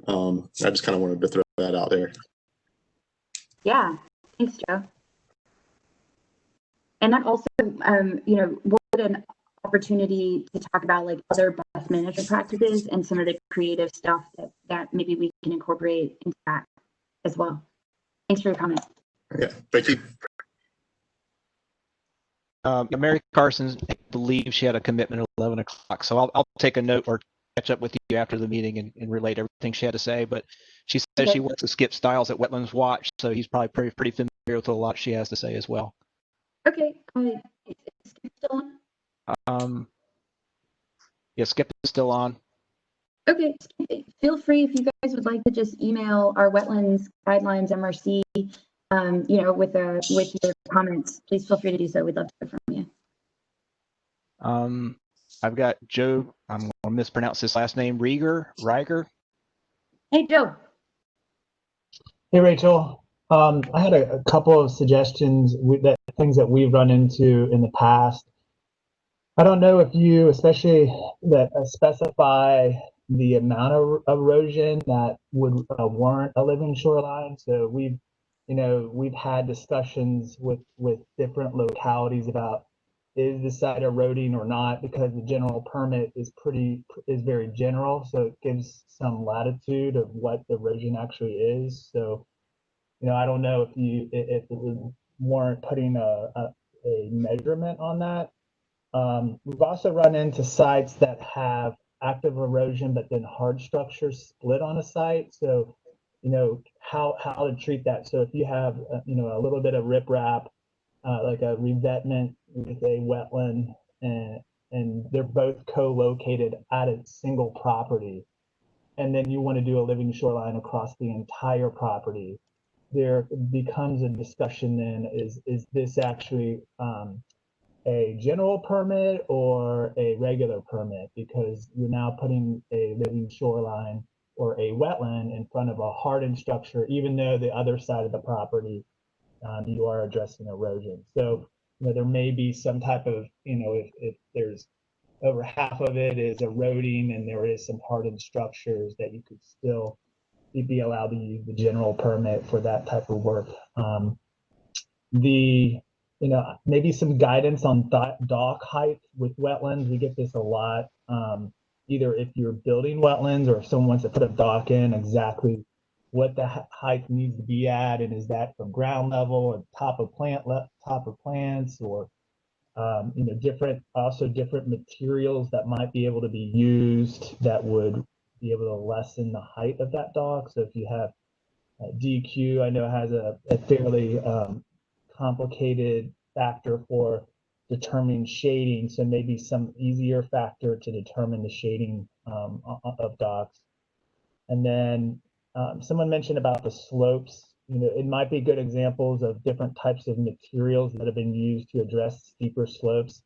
I just kind of wanted to throw that out there. Yeah, thanks, Joe. And that also, we'll get an opportunity to talk about like other best management practices and some of the creative stuff that maybe we can incorporate into that as well. Thanks for your comment. Yeah, thank you. Mary Carson, I believe she had a commitment at 11 o'clock, so I'll take a note or catch up with you after the meeting and relate everything she had to say. But she says she works with Skip Stiles at Wetlands Watch, so he's probably pretty familiar with a lot she has to say as well. Okay, is Skip still on? Yeah, Skip is still on. Okay, feel free if you guys would like to just email our Wetlands Guidelines MRC, with your comments. Please feel free to do so. We'd love to hear from you. I've got Joe. I'm going to mispronounce his last name. Reiger. Hey, Joe. Hey, Rachel. I had a couple of suggestions things that we've run into in the past. I don't know if you, especially that specify the amount of erosion that would warrant a living shoreline. So we've had discussions with different localities about is the site eroding or not, because the general permit is very general, so it gives some latitude of what the erosion actually is. So, I don't know if it would warrant putting a measurement on that. We've also run into sites that have active erosion, but then hard structures split on a site. So, how to treat that. So if you have, a little bit of riprap, like a revetment with a wetland, and they're both co-located at a single property, and then you want to do a living shoreline across the entire property, there becomes a discussion then, is this actually a general permit or a regular permit? Because you're now putting a living shoreline or a wetland in front of a hardened structure, even though the other side of the property you are addressing erosion. So there may be some type of, if there's over half of it is eroding and there is some hardened structures, that you could still be allowed to use the general permit for that type of work. Maybe some guidance on dock height with wetlands. We get this a lot. Either if you're building wetlands or if someone wants to put a dock in, exactly what the height needs to be at, and is that from ground level or top of plants, or different materials that might be able to be used that would be able to lessen the height of that dock. So if you have DQ, I know has a fairly complicated factor for determining shading, so maybe some easier factor to determine the shading of docks. And then someone mentioned about the slopes. It might be good examples of different types of materials that have been used to address steeper slopes.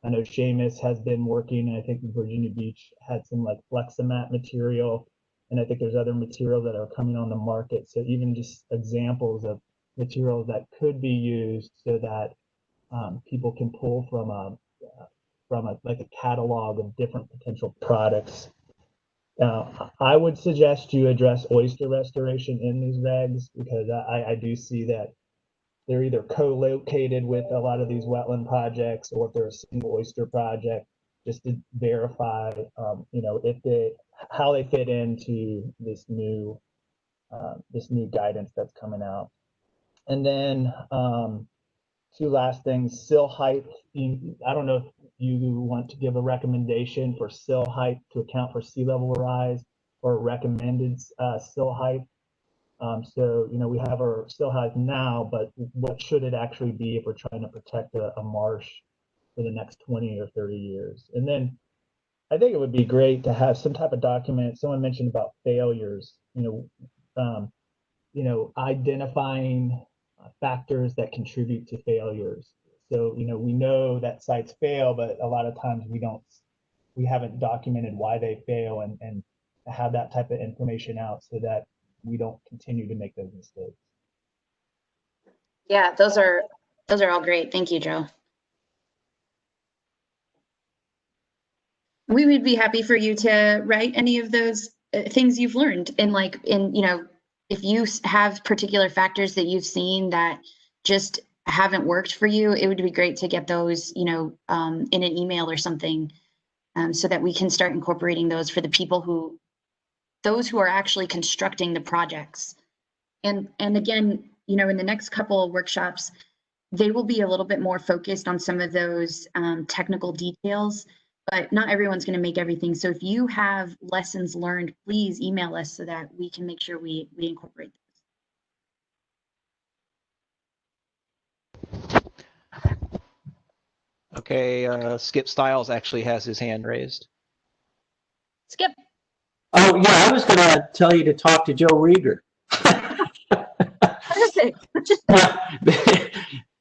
I know Seamus has been working, and I think Virginia Beach had some like Fleximat material, and I think there's other materials that are coming on the market. So even just examples of materials that could be used so that people can pull from from like a catalog of different potential products. I would suggest you address oyster restoration in these regs, because I do see that they're either co-located with a lot of these wetland projects, or if they're a single oyster project, just to verify, how they fit into this new guidance that's coming out. And then two last things: sill height. I don't know if you want to give a recommendation for sill height to account for sea level rise, or recommended sill height. So, we have our sill height now, but what should it actually be if we're trying to protect a marsh for the next 20 or 30 years? And then I think it would be great to have some type of document. Someone mentioned about failures, identifying factors that contribute to failures. So, we know that sites fail, but a lot of times we haven't documented why they fail, and have that type of information out so that we don't continue to make those mistakes. Yeah, those are all great. Thank you, Joe. We would be happy for you to write any of those things you've learned, and if you have particular factors that you've seen that just haven't worked for you, it would be great to get those, in an email or something, so that we can start incorporating those for the people those who are actually constructing the projects. And again, in the next couple of workshops, they will be a little bit more focused on some of those technical details, but not everyone's going to make everything. So if you have lessons learned, please email us so that we can make sure we incorporate those. Okay, Skip Stiles actually has his hand raised. Skip. Oh, yeah, I was going to tell you to talk to Joe Rieger. Perfect.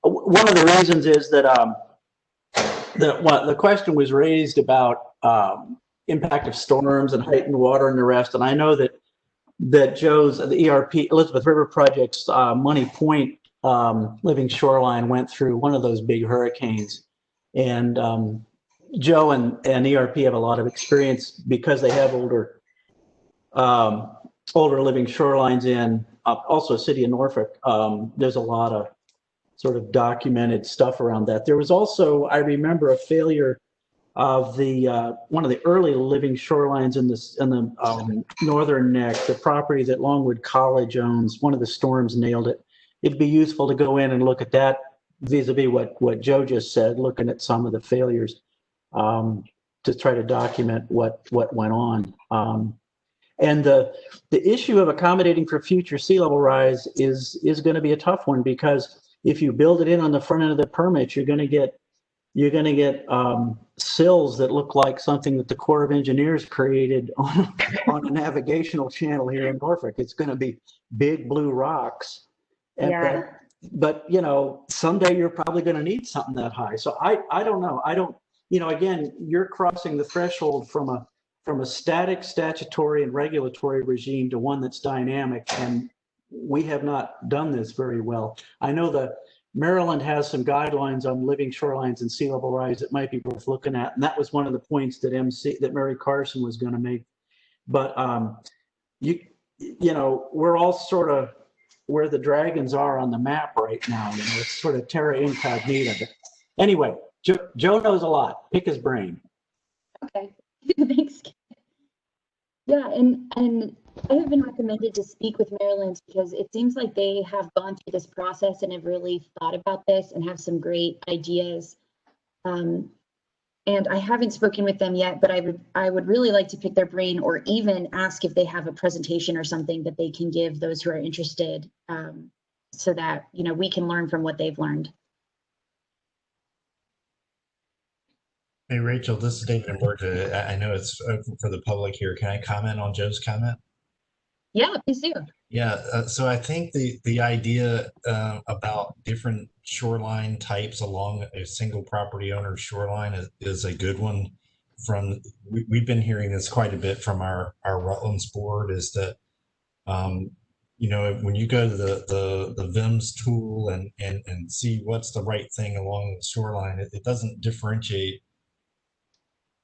One of the reasons is that the question was raised about impact of storms and heightened water and the rest, and I know that Joe's the ERP Elizabeth River Project's Money Point Living Shoreline went through one of those big hurricanes, and Joe and ERP have a lot of experience because they have older living shorelines in also City of Norfolk. There's a lot of sort of documented stuff around that. There was also, I remember, a failure of the one of the early living shorelines in the northern neck, the property that Longwood College owns. One of the storms nailed it. It'd be useful to go in and look at that vis-a-vis what Joe just said, looking at some of the failures to try to document what went on. And the issue of accommodating for future sea level rise is going to be a tough one, because if you build it in on the front end of the permit, you're going to get sills that look like something that the Corps of Engineers created on a navigational channel here in Norfolk. It's going to be big blue rocks. Yeah. But someday you're probably going to need something that high. So I don't know. I don't. Again, you're crossing the threshold from a static statutory and regulatory regime to one that's dynamic, and we have not done this very well. I know that Maryland has some guidelines on living shorelines and sea level rise that might be worth looking at, and that was one of the points that Mary Carson was going to make. But we're all sort of where the dragons are on the map right now. It's sort of terra incognita. But anyway, Joe knows a lot. Pick his brain. Okay. Thanks. Yeah, and I have been recommended to speak with Maryland because it seems like they have gone through this process and have really thought about this and have some great ideas. And I haven't spoken with them yet, but I would really like to pick their brain, or even ask if they have a presentation or something that they can give those who are interested, so that we can learn from what they've learned. Hey, Rachel, this is David in Georgia. I know it's open for the public here. Can I comment on Joe's comment? Yeah, please do. Yeah, so I think the idea about different shoreline types along a single property owner's shoreline is a good one. We've been hearing this quite a bit from our Wetlands board, is that when you go to the VIMS tool and see what's the right thing along the shoreline, it doesn't differentiate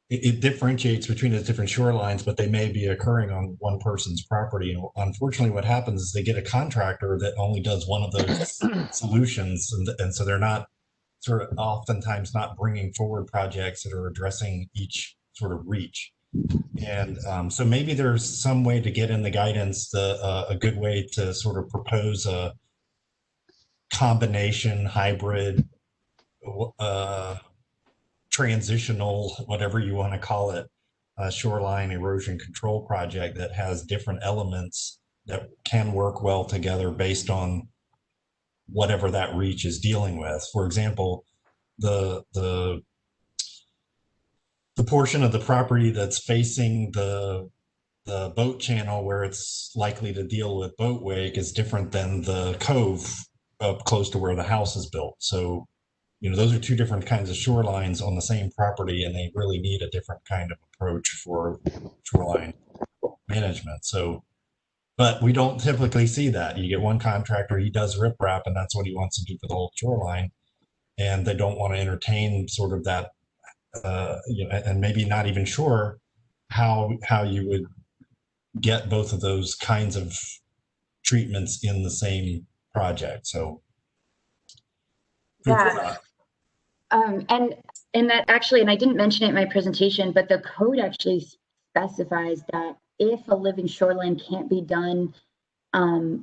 it differentiates between the different shorelines, but they may be occurring on one person's property. And unfortunately, what happens is they get a contractor that only does one of those solutions, and so they're not sort of oftentimes not bringing forward projects that are addressing each sort of reach. And so maybe there's some way to get in the guidance, a good way to sort of propose a combination, hybrid, transitional, whatever you want to call it, shoreline erosion control project that has different elements that can work well together based on whatever that reach is dealing with. For example, the portion of the property that's facing the boat channel where it's likely to deal with boat wake is different than the cove up close to where the house is built. So, you know, those are two different kinds of shorelines on the same property, and they really need a different kind of approach for shoreline management. So, but we don't typically see that. You get one contractor, he does riprap, and that's what he wants to do for the whole shoreline, and they don't want to entertain sort of that, you know, and maybe not even sure how you would get both of those kinds of treatments in the same project. So, yeah. And that actually, and I didn't mention it in my presentation, but the code actually specifies that if a living shoreline can't be done, I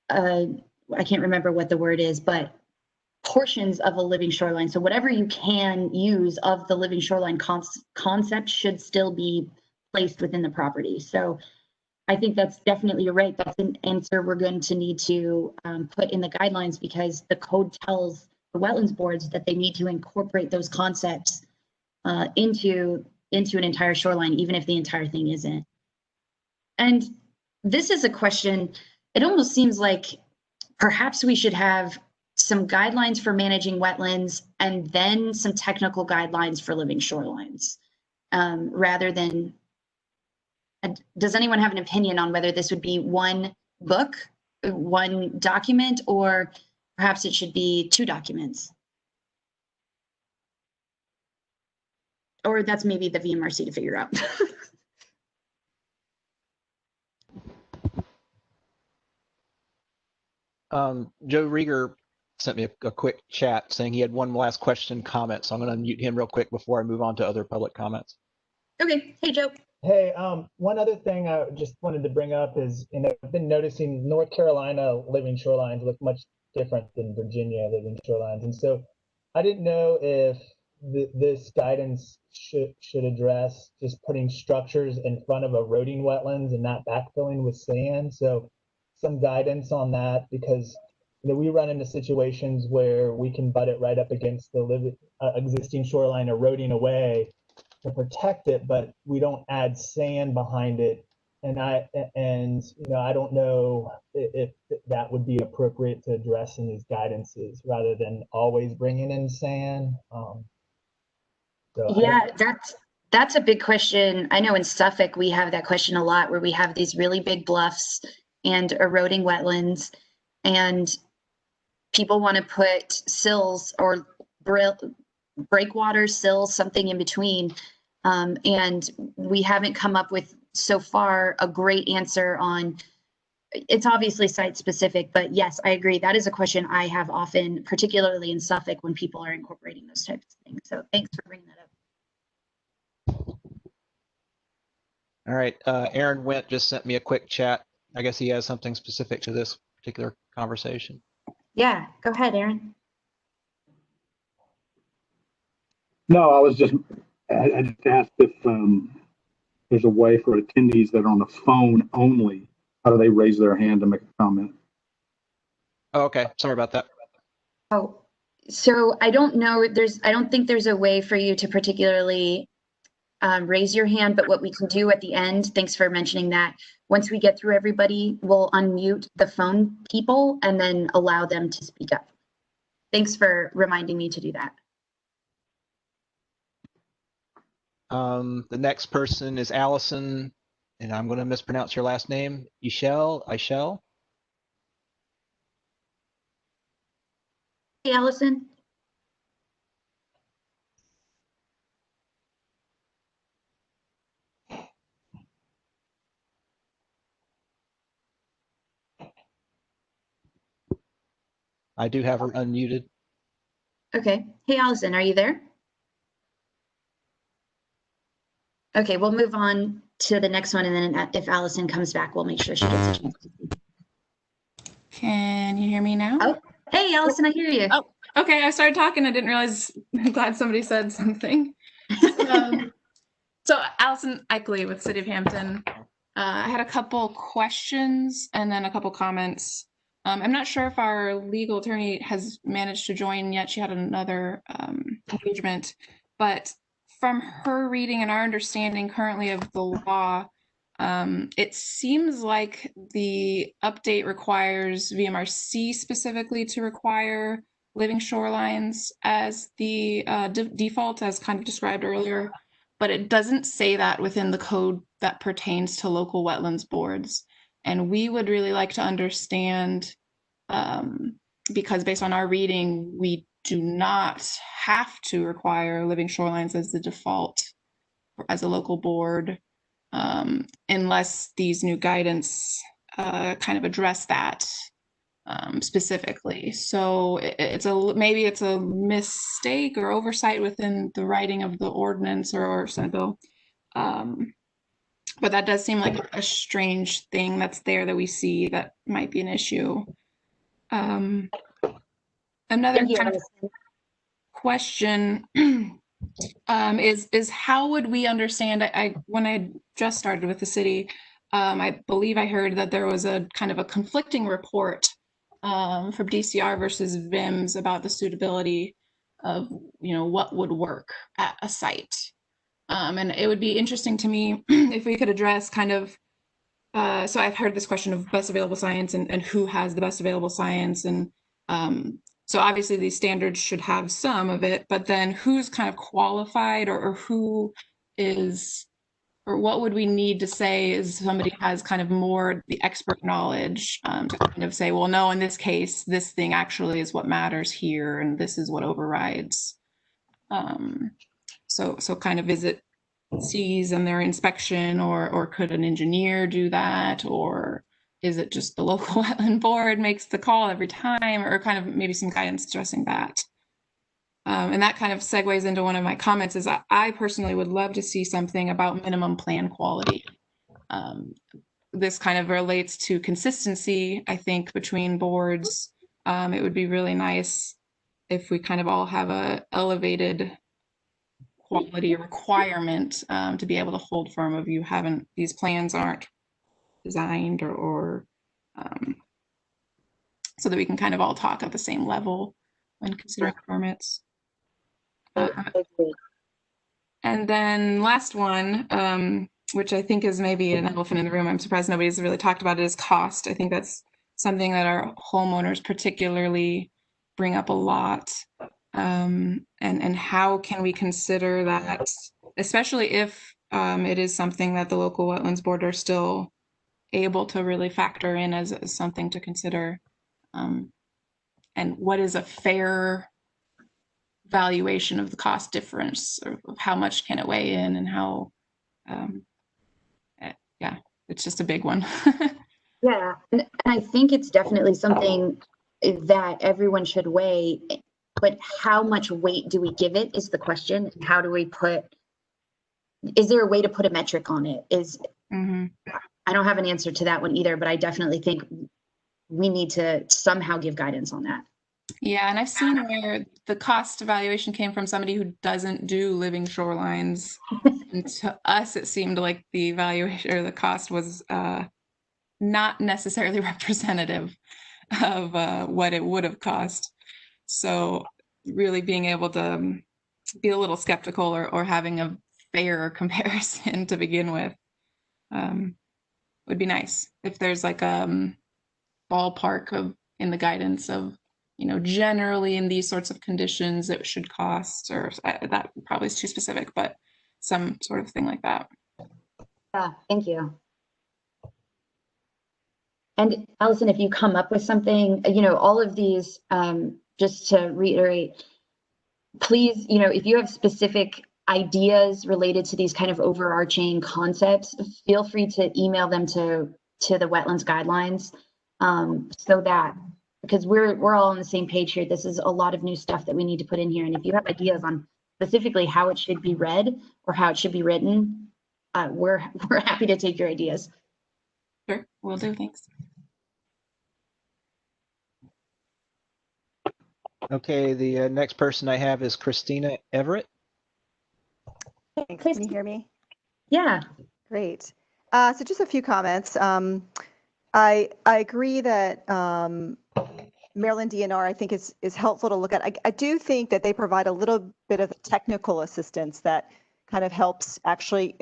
can't remember what the word is, but portions of a living shoreline. So whatever you can use of the living shoreline concept should still be placed within the property. So I think that's definitely, you're right. That's an answer we're going to need to put in the guidelines, because the code tells the wetlands boards that they need to incorporate those concepts into an entire shoreline, even if the entire thing isn't. And this is a question, it almost seems like perhaps we should have some guidelines for managing wetlands and then some technical guidelines for living shorelines, rather than, does anyone have an opinion on whether this would be one book, one document, or perhaps it should be two documents? Or that's maybe the VMRC to figure out. Joe Rieger sent me a quick chat saying he had one last question comment. So I'm going to unmute him real quick before I move on to other public comments. Okay. Hey, Joe. Hey, one other thing I just wanted to bring up is, you know, I've been noticing North Carolina living shorelines look much different than Virginia living shorelines. And so I didn't know if this guidance should address just putting structures in front of eroding wetlands and not backfilling with sand. So some guidance on that, because, you know, we run into situations where we can butt it right up against the existing shoreline eroding away to protect it, but we don't add sand behind it. And you know, I don't know if that would be appropriate to address in these guidances rather than always bringing in sand. Yeah, that's a big question. I know in Suffolk we have that question a lot, where we have these really big bluffs and eroding wetlands, and people want to put sills or breakwater sills, something in between. And we haven't come up with so far a great answer on, it's obviously site specific, but yes, I agree. That is a question I have often, particularly in Suffolk, when people are incorporating those types of things. So thanks for bringing that up. All right. Aaron Went just sent me a quick chat. I guess he has something specific to this particular conversation. Yeah, go ahead, Aaron. No, I just asked if there's a way for attendees that are on the phone only, how do they raise their hand to make a comment? Oh, okay. Sorry about that. Oh, so I don't know. I don't think there's a way for you to particularly raise your hand, but what we can do at the end, thanks for mentioning that, once we get through everybody, we'll unmute the phone people and then allow them to speak up. Thanks for reminding me to do that. The next person is Allison, and I'm going to mispronounce your last name. Ishel. Hey, Allison. I do have her unmuted. Okay. Hey, Allison, are you there? Okay, we'll move on to the next one, and then if Allison comes back, we'll make sure she gets a chance to speak. Can you hear me now? Oh, hey, Allison, I hear you. Oh, okay. I started talking. I didn't realize. I'm glad somebody said something. So Allison Eichley with City of Hampton. I had a couple questions and then a couple comments. I'm not sure if our legal attorney has managed to join yet. She had another engagement, but from her reading and our understanding currently of the law, it seems like the update requires VMRC specifically to require living shorelines as the default, as kind of described earlier, but it doesn't say that within the code that pertains to local wetlands boards. And we would really like to understand, because based on our reading, we do not have to require living shorelines as the default as a local board, unless these new guidance kind of address that specifically. So maybe it's a mistake or oversight within the writing of the ordinance or Senate bill. But that does seem like a strange thing that's there that we see that might be an issue. Another kind of question is how would we understand, when I just started with the city, I believe I heard that there was a kind of a conflicting report from DCR versus VIMS about the suitability of, what would work at a site. And it would be interesting to me if we could address kind of, so I've heard this question of best available science and who has the best available science. And so obviously these standards should have some of it, but then who's kind of qualified or who is, or what would we need to say is somebody has kind of more the expert knowledge to kind of say, well, no, in this case, this thing actually is what matters here, and this is what overrides. So kind of is it C's and their inspection, or could an engineer do that, or is it just the local wetland board makes the call every time, or kind of maybe some guidance addressing that? And that kind of segues into one of my comments is I personally would love to see something about minimum plan quality. This kind of relates to consistency, I think, between boards. It would be really nice if we kind of all have a elevated quality requirement to be able to hold firm of these plans aren't designed or so that we can kind of all talk at the same level when considering permits. And then last one, which I think is maybe an elephant in the room, I'm surprised nobody's really talked about it, is cost. I think that's something that our homeowners particularly bring up a lot. And how can we consider that, especially if it is something that the local wetlands board are still able to really factor in as something to consider. And what is a fair valuation of the cost difference, or of how much can it weigh in, and how, yeah, it's just a big one. Yeah, and I think it's definitely something that everyone should weigh, but how much weight do we give it is the question. And how do we is there a way to put a metric on it? I don't have an answer to that one either, but I definitely think we need to somehow give guidance on that. Yeah, and I've seen where the cost evaluation came from somebody who doesn't do living shorelines. And to us, it seemed like the evaluation or the cost was not necessarily representative of what it would have cost. So really being able to be a little skeptical or having a fair comparison to begin with would be nice. If there's like a ballpark of in the guidance of, generally in these sorts of conditions it should cost, or that probably is too specific, but some sort of thing like that. Yeah, thank you. And Allison, if you come up with something, all of these, just to reiterate, please, if you have specific ideas related to these kind of overarching concepts, feel free to email them to the wetlands guidelines, so that because we're all on the same page here. This is a lot of new stuff that we need to put in here. And if you have ideas on specifically how it should be read or how it should be written, we're happy to take your ideas. Sure, will do. Thanks. Okay, the next person I have is Christina Everett. Thanks. Can you hear me? Yeah. Great. So just a few comments. I agree that Maryland DNR, I think, is helpful to look at. I do think that they provide a little bit of technical assistance that kind of helps actually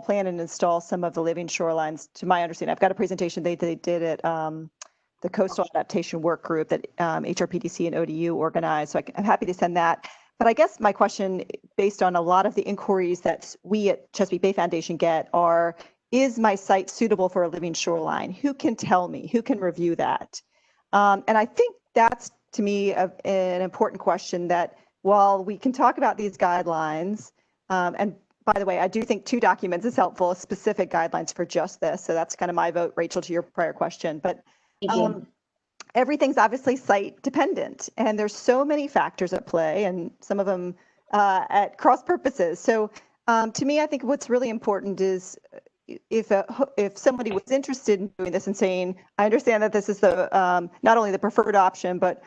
plan and install some of the living shorelines, to my understanding. I've got a presentation they did at the Coastal Adaptation Work Group that HRPDC and ODU organized, so I'm happy to send that. But I guess my question, based on a lot of the inquiries that we at Chesapeake Bay Foundation get, are, is my site suitable for a living shoreline? Who can tell me? Who can review that? And I think that's, to me, an important question, that while we can talk about these guidelines, and by the way, I do think 2 documents is helpful, specific guidelines for just this. So that's kind of my vote, Rachel, to your prior question. But everything's obviously site dependent, and there's so many factors at play, and some of them at cross purposes. So to me, I think what's really important is if somebody was interested in doing this and saying, I understand that this is the not only the preferred option, but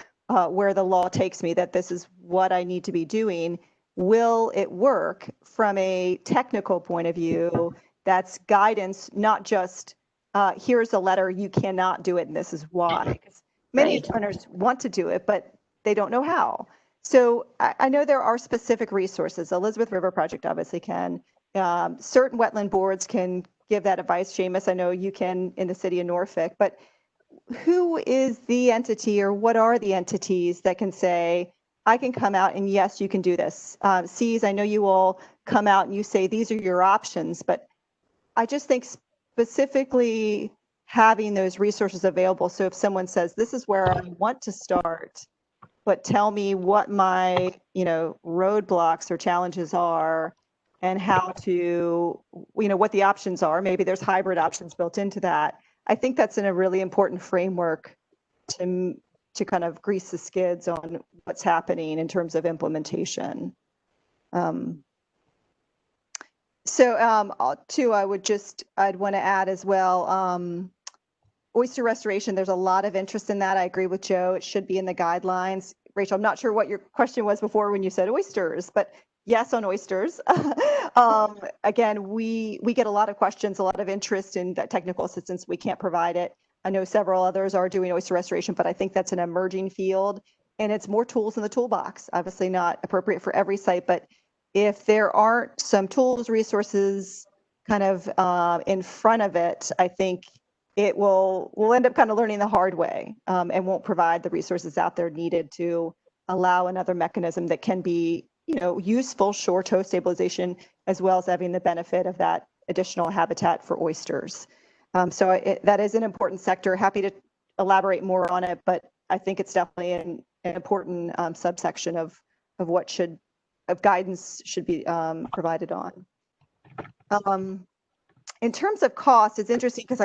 where the law takes me, that this is what I need to be doing, will it work from a technical point of view? That's guidance, not just here's a letter, you cannot do it and this is why. Many owners want to do it, but they don't know how. So I know there are specific resources. Elizabeth River Project obviously can. Certain wetland boards can give that advice. Seamus, I know you can in the city of Norfolk, but who is the entity, or what are the entities that can say, I can come out and yes, you can do this? Seas, I know you all come out and you say these are your options, but I just think specifically having those resources available. So if someone says, this is where I want to start, but tell me what my, roadblocks or challenges are, and how to, what the options are. Maybe there's hybrid options built into that. I think that's in a really important framework to kind of grease the skids on what's happening in terms of implementation. Too, I'd want to add as well, oyster restoration, there's a lot of interest in that. I agree with Joe. It should be in the guidelines. Rachel, I'm not sure what your question was before when you said oysters, but yes, on oysters. Again, we get a lot of questions, a lot of interest in that technical assistance. We can't provide it. I know several others are doing oyster restoration, but I think that's an emerging field, and it's more tools in the toolbox. Obviously not appropriate for every site, but if there aren't some tools, resources kind of in front of it, I think we'll end up kind of learning the hard way, and won't provide the resources out there needed to allow another mechanism that can be, useful shore toe stabilization, as well as having the benefit of that additional habitat for oysters. That is an important sector. Happy to elaborate more on it, but I think it's definitely an important subsection of guidance should be provided on. In terms of cost, it's interesting because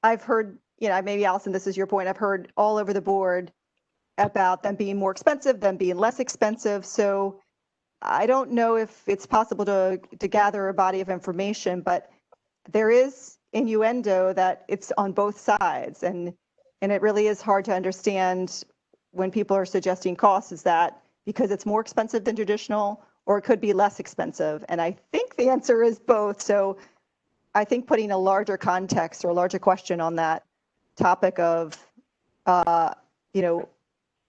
I've heard, maybe Allison, this is your point, I've heard all over the board about them being more expensive, them being less expensive. So I don't know if it's possible to gather a body of information, but there is innuendo that it's on both sides. And it really is hard to understand when people are suggesting costs, is that because it's more expensive than traditional, or it could be less expensive? And I think the answer is both. So I think putting a larger context or a larger question on that topic of,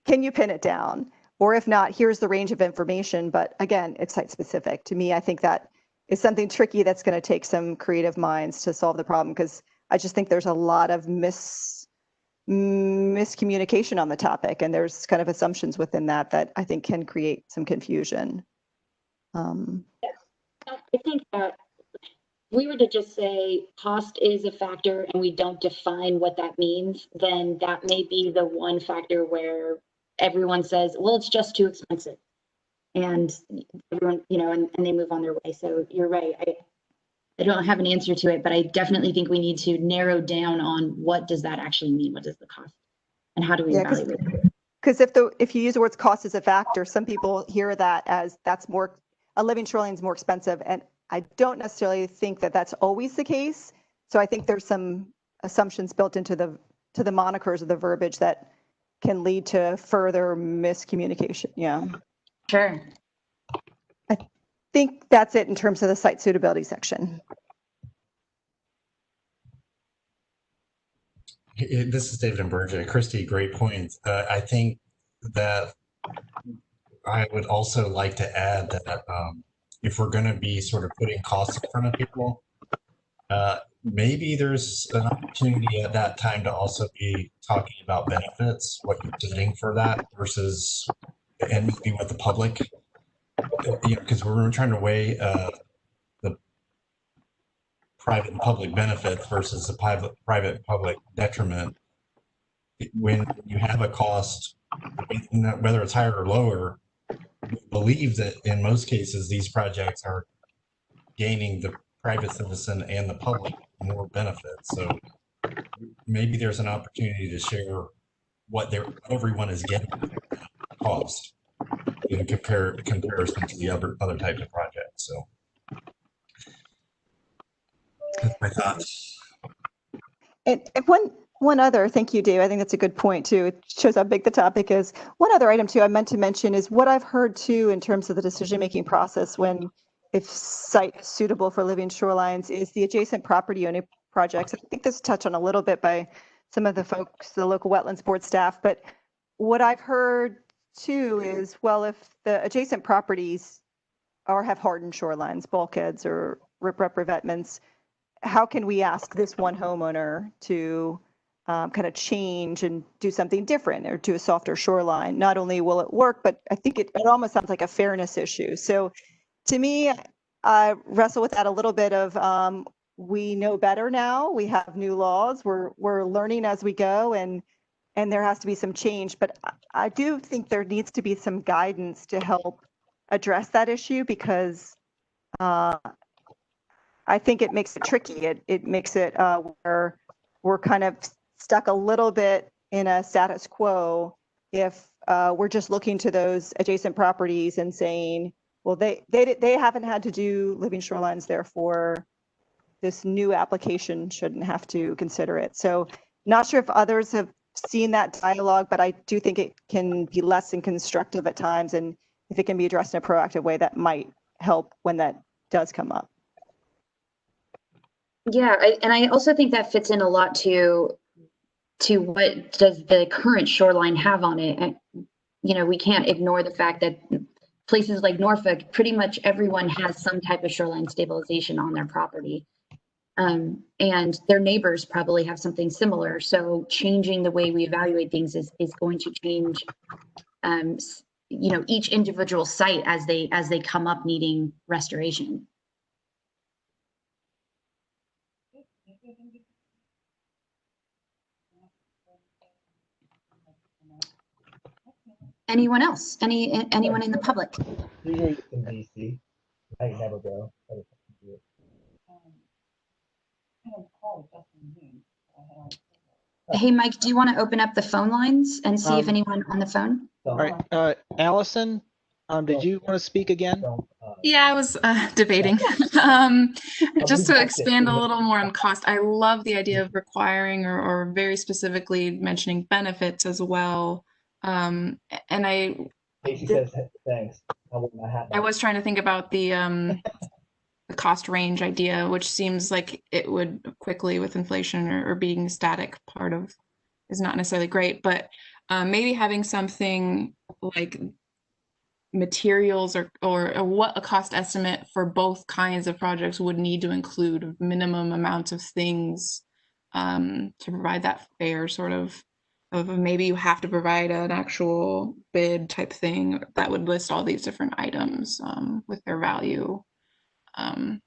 can you pin it down? Or if not, here's the range of information. But again, it's site specific. To me, I think that is something tricky that's going to take some creative minds to solve the problem, because I just think there's a lot of miscommunication on the topic, and there's kind of assumptions within that I think can create some confusion. I think that we were to just say cost is a factor and we don't define what that means, then that may be the one factor where everyone says, well, it's just too expensive. And everyone, and they move on their way. So you're right. I don't have an answer to it, but I definitely think we need to narrow down on what does that actually mean? What is the cost? and how do we Yeah, evaluate it? Because if you use the words cost as a factor, some people hear that as a living shoreline is more expensive, and I don't necessarily think that that's always the case. So I think there's some assumptions built into the monikers of the verbiage that can lead to further miscommunication. Yeah. Sure. I think that's it in terms of the site suitability section. This is David and Burgett. Christy, great point. I think that I would also like to add that if we're going to be sort of putting costs in front of people, maybe there's an opportunity at that time to also be talking about benefits, what you're getting for that versus, and maybe with the public, because we're trying to weigh the private and public benefits versus the private and public detriment. When you have a cost, whether it's higher or lower, we believe that in most cases these projects are gaining the private citizen and the public more benefits. So maybe there's an opportunity to share what everyone is getting cost in comparison to the other types of projects. So that's my thoughts. And one other, thank you, Dave. I think that's a good point too. It shows how big the topic is. One other item too I meant to mention is what I've heard too in terms of the decision-making process if site is suitable for living shorelines is the adjacent property owner projects. I think this is touched on a little bit by some of the folks, the local wetlands board staff, but what I've heard too is, well, if the adjacent properties have hardened shorelines, bulkheads or riprap revetments, how can we ask this one homeowner to kind of change and do something different or do a softer shoreline? Not only will it work, but I think it almost sounds like a fairness issue. So to me, I wrestle with that a little bit of we know better now. We have new laws. We're learning as we go, and there has to be some change. But I do think there needs to be some guidance to help address that issue, because I think it makes it tricky. It makes it where we're kind of stuck a little bit in a status quo if we're just looking to those adjacent properties and saying, well, they haven't had to do living shorelines, therefore this new application shouldn't have to consider it. So not sure if others have seen that dialogue, but I do think it can be less than constructive at times. And if it can be addressed in a proactive way, that might help when that does come up. Yeah, and I also think that fits in a lot to what does the current shoreline have on it. And, we can't ignore the fact that places like Norfolk, pretty much everyone has some type of shoreline stabilization on their property. And their neighbors probably have something similar. So changing the way we evaluate things is going to change, each individual site as they come up needing restoration. Anyone else? Anyone in the public? Usually in DC. I never go. Hey, Mike, do you want to open up the phone lines and see if anyone on the phone? All right, Allison, did you want to speak again? Yeah, I was debating. Just to expand a little more on cost, I love the idea of requiring or very specifically mentioning benefits as well. And Casey says thanks. I was trying to think about the cost range idea, which seems like it would quickly, with inflation or being static, part of is not necessarily great, but maybe having something like materials or what a cost estimate for both kinds of projects would need to include minimum amounts of things to provide that fair sort of maybe you have to provide an actual bid type thing that would list all these different items with their value.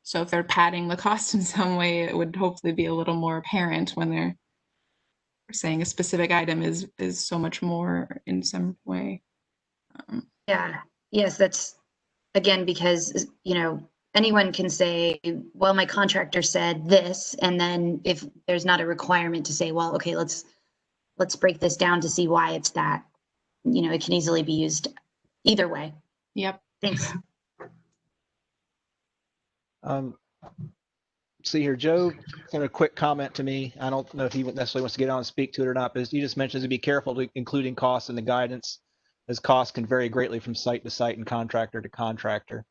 So if they're padding the cost in some way, it would hopefully be a little more apparent when they're saying a specific item is so much more in some way. Yeah. Yes, that's again because anyone can say, well, my contractor said this, and then if there's not a requirement to say, well, okay, let's let's break this down to see why it's that. You know, it can easily be used either way. Yep. Thanks. See here, Joe sent a quick comment to me. I don't know if he necessarily wants to get on and speak to it or not, but he just mentions to be careful to including costs in the guidance, as costs can vary greatly from site to site and contractor to contractor.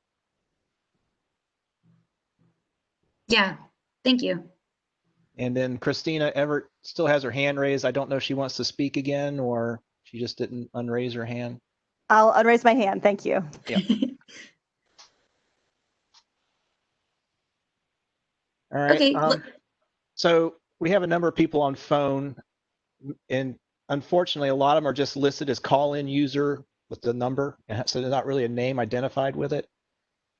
Yeah, thank you. And then Christina Everett still has her hand raised. I don't know if she wants to speak again or she just didn't unraise her hand. I'll unraise my hand. Thank you. Yeah. All right. Okay. So we have a number of people on phone, and unfortunately, a lot of them are just listed as call-in user with the number, so there's not really a name identified with it.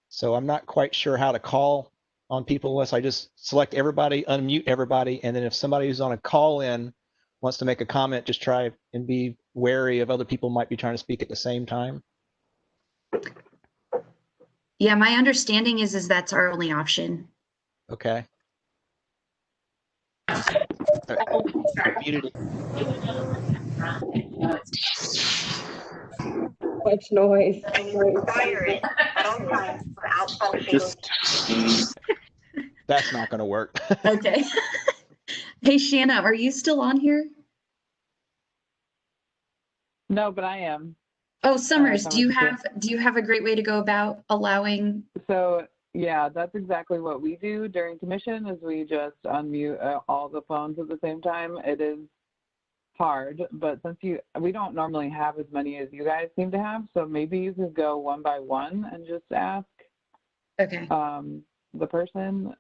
So I'm not quite sure how to call on people unless I just select everybody, unmute everybody, and then if somebody who's on a call-in wants to make a comment, just try and be wary of other people might be trying to speak at the same time. Yeah, my understanding is that's our only option. Okay. Muted. Much noise. That's not going to work. Okay. Hey, Shanna, are you still on here? No, but I am. Oh, Summers, do you have a great way to go about allowing? So yeah, that's exactly what we do during commission is we just unmute all the phones at the same time. It is hard, but since we don't normally have as many as you guys seem to have, so maybe you could go one by one and just ask the person.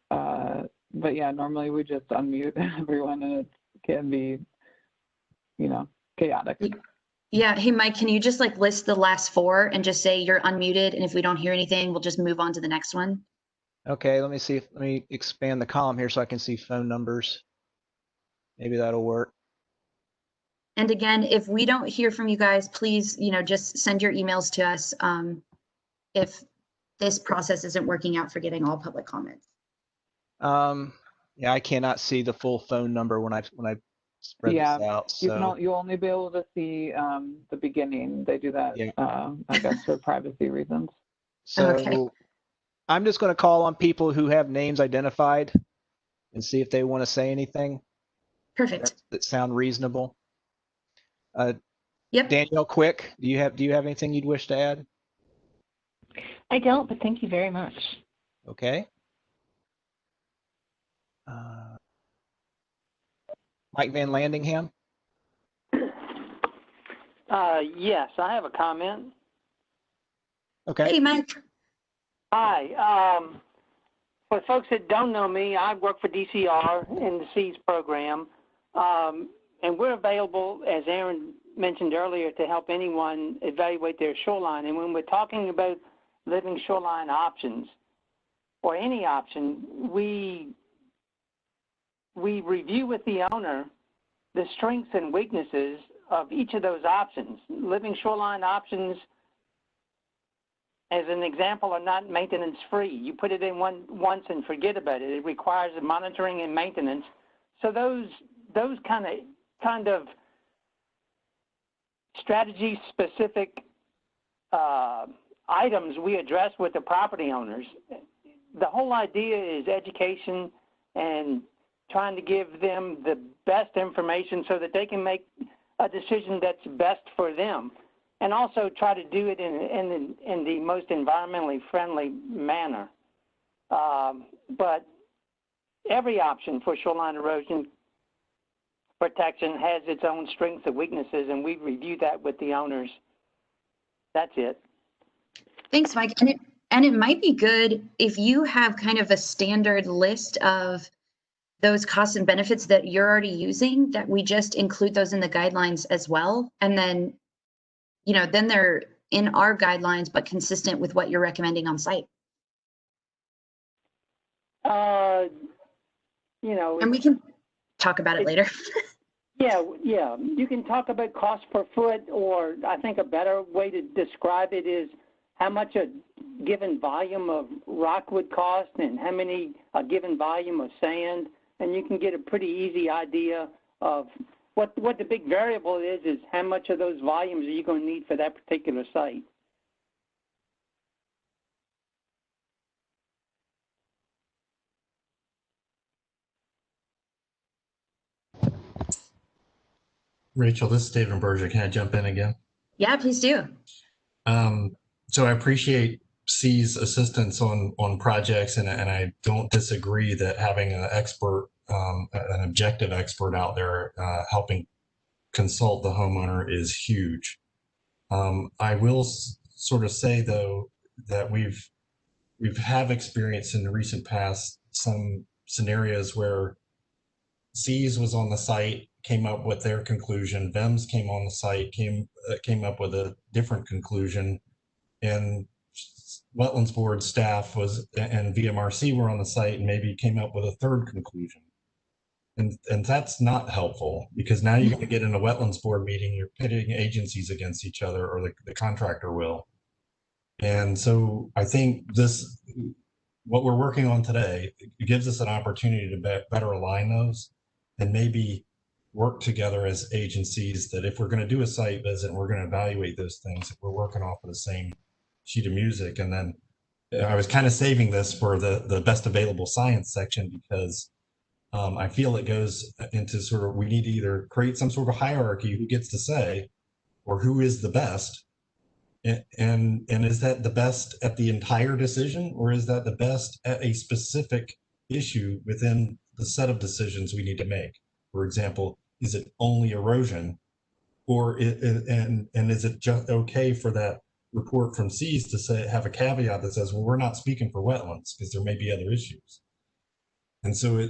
But yeah, normally we just unmute everyone and it can be, you know, chaotic. Yeah. Hey, Mike, can you just like list the last four and just say you're unmuted? And if we don't hear anything, we'll just move on to the next one. Okay, let me see let me expand the column here so I can see phone numbers. Maybe that'll work. And again, if we don't hear from you guys, please, you know, just send your emails to us if this process isn't working out for getting all public comments. Yeah, I cannot see the full phone number when I spread this out. So you'll only be able to see the beginning. They do that, I guess, for privacy reasons. So I'm just going to call on people who have names identified and see if they want to say anything. Perfect. That sound reasonable. Yep. Danielle, quick, do you have anything you'd wish to add? I don't, but thank you very much. Okay. Mike Van Landingham. Yes, I have a comment. Okay. Hey, Mike. Hi. For folks that don't know me, I work for DCR in the SEAS program, and we're available, as Aaron mentioned earlier, to help anyone evaluate their shoreline. And when we're talking about living shoreline options, or any option, we review with the owner the strengths and weaknesses of each of those options. Living shoreline options, as an example, are not maintenance free. You put it in once and forget about it. It requires monitoring and maintenance. So those kind of strategy specific items we address with the property owners. The whole idea is education and trying to give them the best information so that they can make a decision that's best for them, and also try to do it in the most environmentally friendly manner. But every option for shoreline erosion protection has its own strengths and weaknesses, and we review that with the owners. That's it. Thanks, Mike. And it might be good if you have kind of a standard list of those costs and benefits that you're already using, that we just include those in the guidelines as well. And then, you know, then they're in our guidelines, but consistent with what you're recommending on site. You know, and we can talk about it later. Yeah. You can talk about cost per foot, or I think a better way to describe it is how much a given volume of rock would cost and how many a given volume of sand. And you can get a pretty easy idea of what the big variable is how much of those volumes are you going to need for that particular site. Rachel, this is David Berger. Can I jump in again? Yeah, please do. So I appreciate C's assistance on projects, and I don't disagree that having an expert, an objective expert out there helping consult the homeowner is huge. I will sort of say though that we've have experienced in the recent past some scenarios where C's was on the site, came up with their conclusion. VEMS came on the site, came up with a different conclusion, and Wetlands Board staff and VMRC were on the site and maybe came up with a third conclusion. And that's not helpful, because now you're going to get in a Wetlands Board meeting, you're pitting agencies against each other, or the contractor will. And so I think what we're working on today, it gives us an opportunity to better align those and maybe work together as agencies, that if we're going to do a site visit and we're going to evaluate those things, we're working off of the same sheet of music. And then I was kind of saving this for the best available science section, because I feel it goes into sort of, we need to either create some sort of hierarchy, who gets to say, or who is the best. And is that the best at the entire decision, or is that the best at a specific issue within the set of decisions we need to make? For example, is it only erosion, or and is it just okay for that report from C's to say, have a caveat that says, well, we're not speaking for wetlands because there may be other issues. And so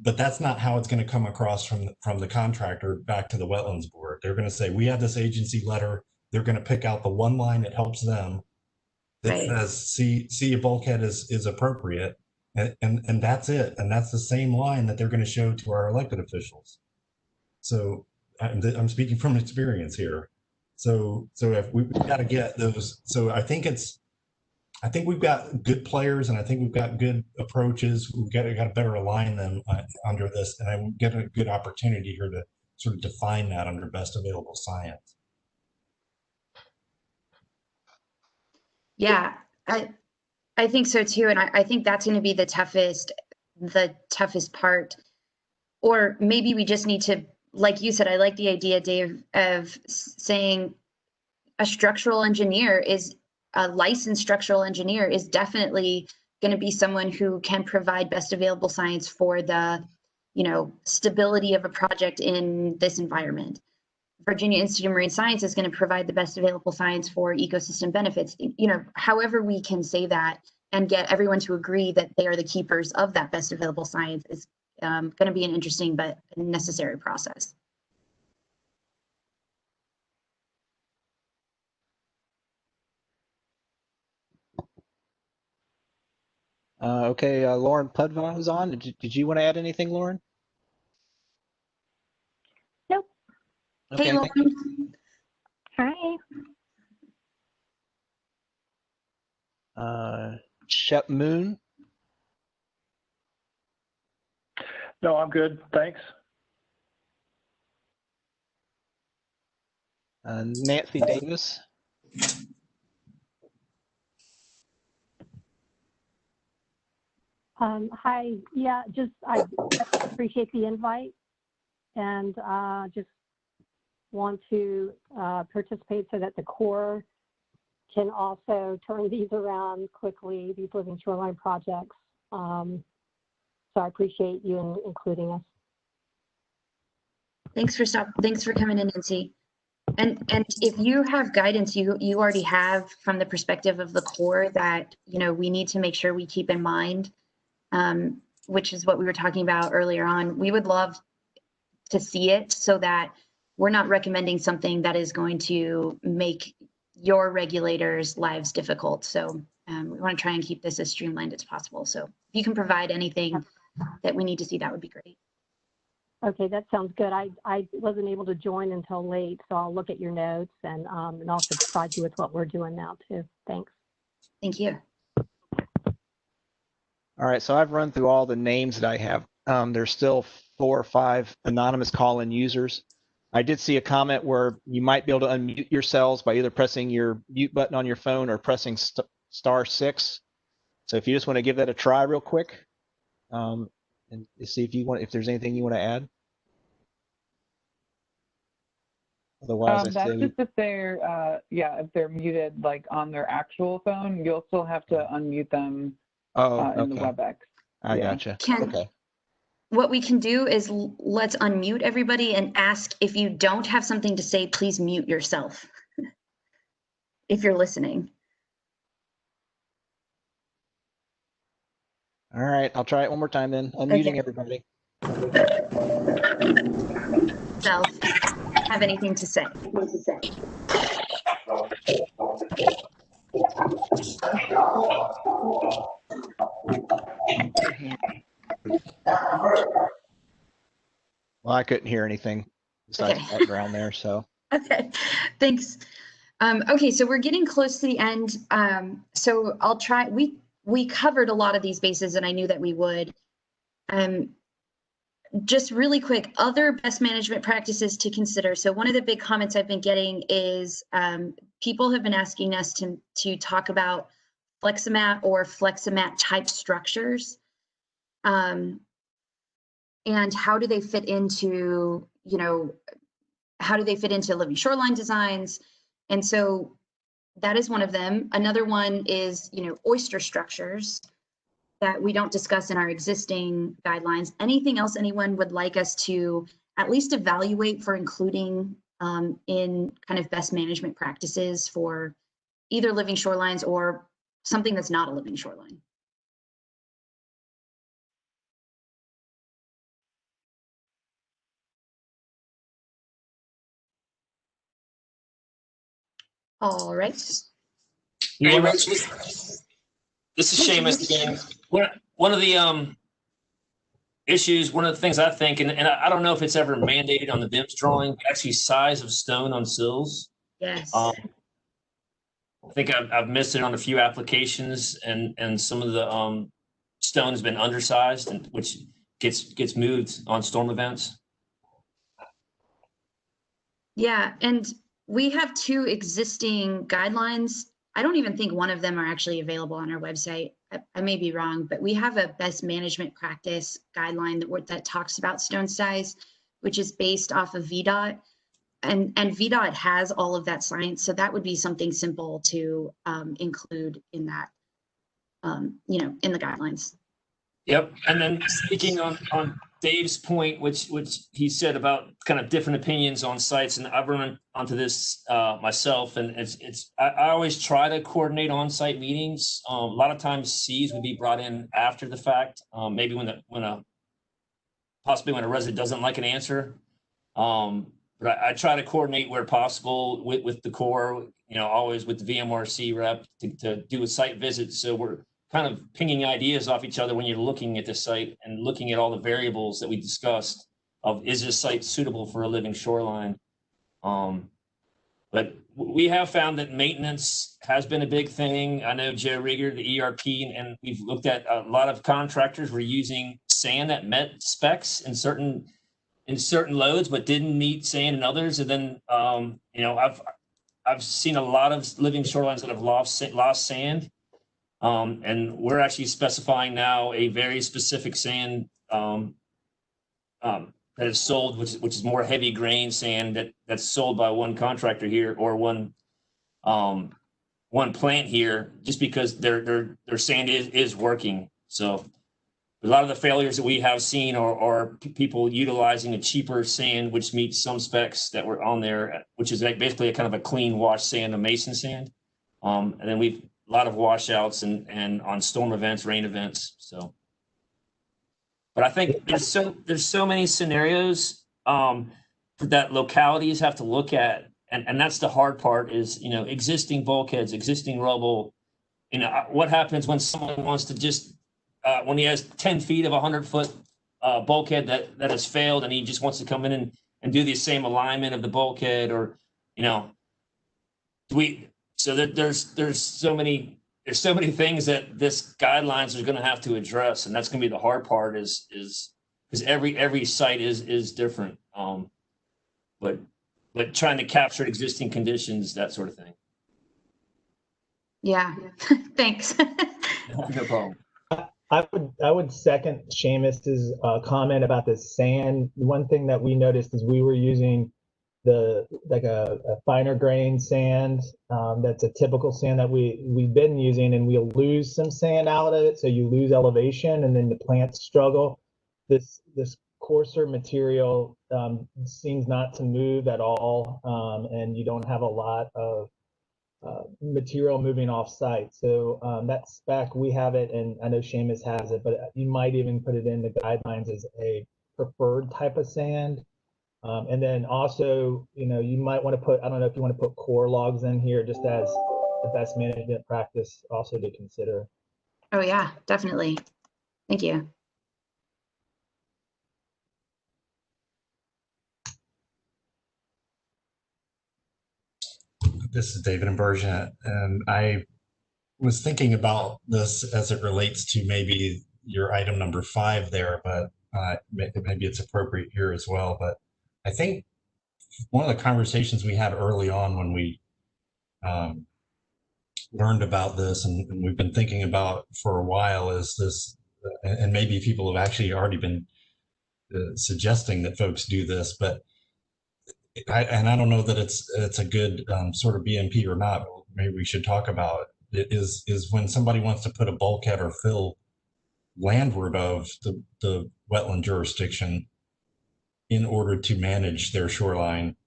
but that's not how it's going to come across from the contractor back to the Wetlands Board. They're going to say, we have this agency letter. They're going to pick out the one line that helps them, that says, see a bulkhead is appropriate. And that's it. And that's the same line that they're going to show to our elected officials. So I'm speaking from experience here. So if we've got to get those, so I think we've got good players, and I think we've got good approaches. We've got to better align them under this, and I get a good opportunity here to sort of define that under best available science. Yeah, I think so too, and I think that's going to be the toughest part. Or maybe we just need to, like you said, I like the idea, Dave, of saying a licensed structural engineer is definitely going to be someone who can provide best available science for the, stability of a project in this environment. Virginia Institute of Marine Science is going to provide the best available science for ecosystem benefits. However we can say that and get everyone to agree that they are the keepers of that best available science is going to be an interesting but necessary process. Okay, Lauren Pudva is on. Did you want to add anything, Lauren? Nope. Okay, hey, Lauren. Hi. Shep Moon. No, I'm good. Thanks. Nancy Davis. Hi. Yeah, I appreciate the invite, and just want to participate so that the Corps can also turn these around quickly, these living shoreline projects. So I appreciate you including us. Thanks for coming in, Nancy. And if you have guidance you already have from the perspective of the Corps that we need to make sure we keep in mind, which is what we were talking about earlier on, we would love to see it so that we're not recommending something that is going to make your regulators' lives difficult. So we want to try and keep this as streamlined as possible. So if you can provide anything that we need to see, that would be great. Okay, that sounds good. I wasn't able to join until late, so I'll look at your notes and also provide you with what we're doing now too. Thanks. Thank you. All right, so I've run through all the names that I have There's still 4 or 5 anonymous call-in users. I did see a comment where you might be able to unmute yourselves by either pressing your mute button on your phone or pressing *6. So if you just want to give that a try real quick, and see if there's anything you want to add. Otherwise, I that's say just if they're if they're muted like on their actual phone, you'll still have to unmute them in the WebEx. I gotcha. Okay. What we can do is let's unmute everybody and ask if you don't have something to say, please mute yourself if you're listening. All right, I'll try it one more time then. Unmuting everybody. Self, have anything to say? Well, I couldn't hear anything besides background there, so. Okay, thanks. Okay, so we're getting close to the end. So I'll try, we covered a lot of these bases and I knew that we would. Just really quick, other best management practices to consider. So one of the big comments I've been getting is people have been asking us to talk about Fleximat or Fleximat type structures. And how do they fit into, how do they fit into living shoreline designs? And so that is one of them. Another one is, oyster structures that we don't discuss in our existing guidelines. Anything else anyone would like us to at least evaluate for including in kind of best management practices for either living shorelines or something that's not a living shoreline? All right. Hey, Rich, this is Seamus again. One of the issues, one of the things I think, and I don't know if it's ever mandated on the BIMS drawing, but actually size of stone on sills. Yes. I think I've missed it on a few applications, and some of the stone has been undersized, and which gets moved on storm events. Yeah, and we have 2 existing guidelines. I don't even think one of them are actually available on our website. I may be wrong, but we have a best management practice guideline that talks about stone size, which is based off of VDOT. And VDOT has all of that science. So that would be something simple to include in that, in the guidelines. Yep. And then speaking on Dave's point, which he said about kind of different opinions on sites, and I've run onto this myself, and I always try to coordinate on-site meetings. A lot of times Cs would be brought in after the fact, maybe possibly when a resident doesn't like an answer. But I try to coordinate where possible with the Corps, always with the VMRC rep to do a site visit. So we're kind of pinging ideas off each other when you're looking at the site and looking at all the variables that we discussed of, is this site suitable for a living shoreline? But we have found that maintenance has been a big thing. I know Joe Rigger, the ERP, and we've looked at a lot of contractors were using sand that met specs in certain loads, but didn't meet sand in others. And then, I've seen a lot of living shorelines that have lost sand. And we're actually specifying now a very specific sand that is sold, which is more heavy grain sand that's sold by one contractor here or one plant here, just because their sand is working. So a lot of the failures that we have seen are people utilizing a cheaper sand, which meets some specs that were on there, which is basically a kind of a clean wash sand, a mason sand. And then we've a lot of washouts and on storm events, rain events. So, but I think there's so many scenarios that localities have to look at, and that's the hard part is existing bulkheads, existing rubble. What happens when someone wants to just when he has 10 feet of 100-foot bulkhead that has failed, and he just wants to come in and do the same alignment of the bulkhead, or so that there's so many things that this guidelines are going to have to address, and that's going to be the hard part is because every site is different. But trying to capture existing conditions, that sort of thing. Yeah, thanks. No problem. I would second Seamus's comment about the sand. One thing that we noticed is we were using a finer grain sand. That's a typical sand that we've been using, and we'll lose some sand out of it. So you lose elevation, and then the plants struggle. This coarser material seems not to move at all, and you don't have a lot of material moving off site. So that spec, we have it, and I know Seamus has it, but you might even put it in the guidelines as a preferred type of sand. And then also, you might want to put, I don't know if you want to put core logs in here just as the best management practice also to consider. Oh yeah, definitely. Thank you. This is David Imbergent, and I was thinking about this as it relates to maybe your item number 5 there, but maybe it's appropriate here as well. But I think one of the conversations we had early on when we learned about this, and we've been thinking about for a while, is this, and maybe people have actually already been suggesting that folks do this, but I don't know that it's a good sort of BMP or not. Maybe we should talk about it. Is when somebody wants to put a bulkhead or fill landward of the wetland jurisdiction in order to manage their shoreline.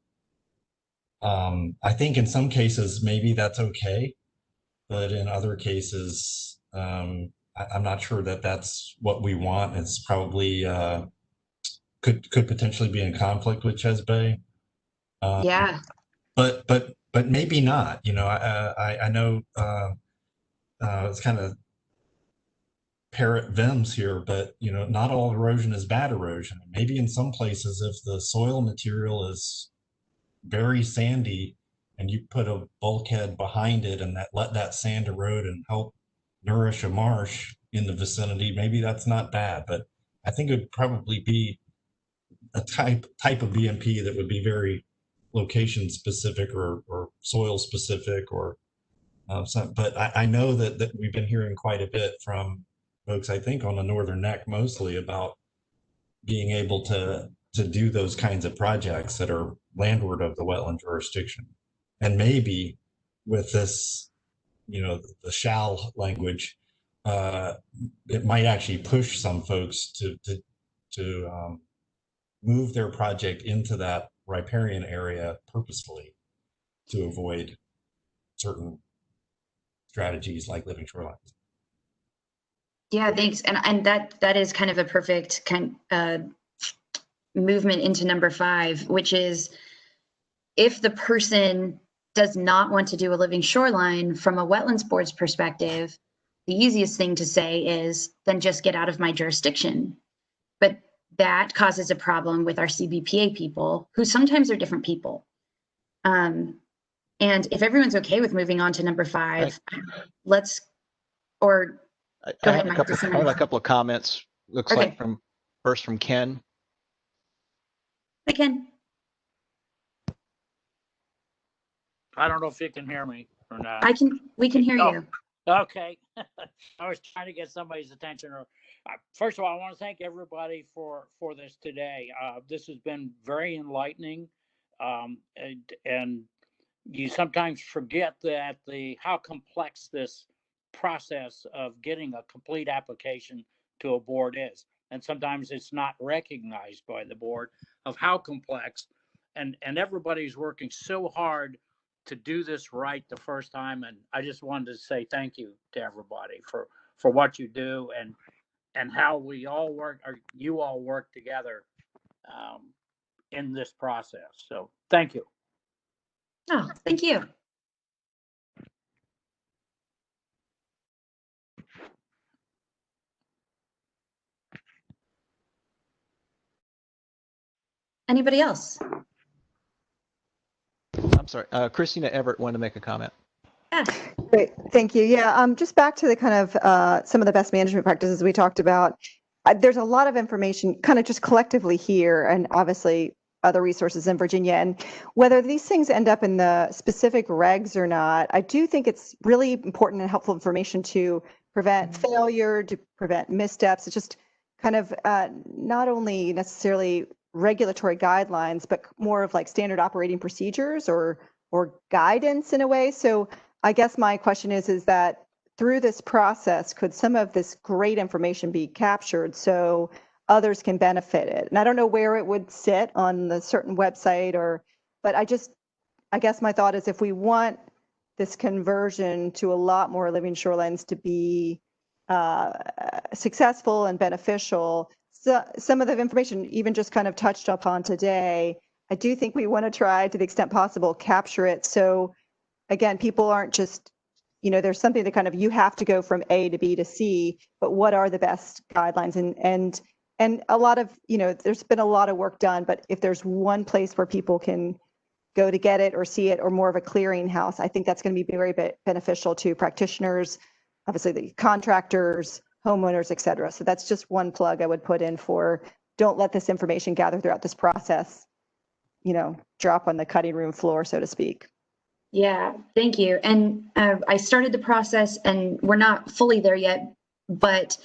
I think in some cases maybe that's okay, but in other cases I'm not sure that that's what we want. It's probably could potentially be in conflict with Chesbay. Yeah. But maybe not. I know it's kind of parrot Vims here, but not all erosion is bad erosion. Maybe in some places, if the soil material is very sandy and you put a bulkhead behind it and let that sand erode and help nourish a marsh in the vicinity, maybe that's not bad. But I think it would probably be a type of BMP that would be very location specific or soil specific or but I know that we've been hearing quite a bit from folks, I think on the Northern Neck mostly, about being able to do those kinds of projects that are landward of the wetland jurisdiction. And maybe with this, the shall language, it might actually push some folks to move their project into that riparian area purposefully to avoid certain strategies like living shorelines. Yeah, thanks. And that is kind of a perfect movement into number 5, which is if the person does not want to do a living shoreline from a wetlands board's perspective, the easiest thing to say is then just get out of my jurisdiction. But that causes a problem with our CBPA people, who sometimes are different people. And if everyone's okay with moving on to number 5, let's, or go ahead, Mike. I have a couple of comments. Looks Okay. like first from Ken. Hi, Ken. I don't know if you can hear me or not. We can hear you. Okay. I was trying to get somebody's attention. First of all, I want to thank everybody for this today. This has been very enlightening. And you sometimes forget that how complex this process of getting a complete application to a board is. And sometimes it's not recognized by the board of how complex, and everybody's working so hard to do this right the first time. And I just wanted to say thank you to everybody for what you do and how we all work, or you all work together in this process. So thank you. Oh, thank you. Anybody else? I'm sorry, Christina Everett wanted to make a comment. Yeah. Great, thank you. Yeah, just back to the kind of some of the best management practices we talked about. there's a lot of information kind of just collectively here, and obviously other resources in Virginia. And whether these things end up in the specific regs or not, I do think it's really important and helpful information to prevent failure, to prevent missteps. It's just kind of not only necessarily regulatory guidelines, but more of like standard operating procedures or guidance in a way. So I guess my question is that through this process, could some of this great information be captured so others can benefit it? And I don't know where it would sit on the certain website but I guess my thought is if we want this conversion to a lot more living shorelines to be successful and beneficial, so some of the information even just kind of touched upon today, I do think we want to try to the extent possible, capture it. So again, people aren't just, there's something that kind of, you have to go from A to B to C, but what are the best guidelines? And a lot of, there's been a lot of work done, but if there's one place where people can go to get it or see it, or more of a clearinghouse, I think that's going to be very beneficial to practitioners, obviously the contractors, homeowners, et cetera. So that's just one plug I would put in for, don't let this information gather throughout this process, drop on the cutting room floor, so to speak. Yeah, thank you. And I started the process, and we're not fully there yet, but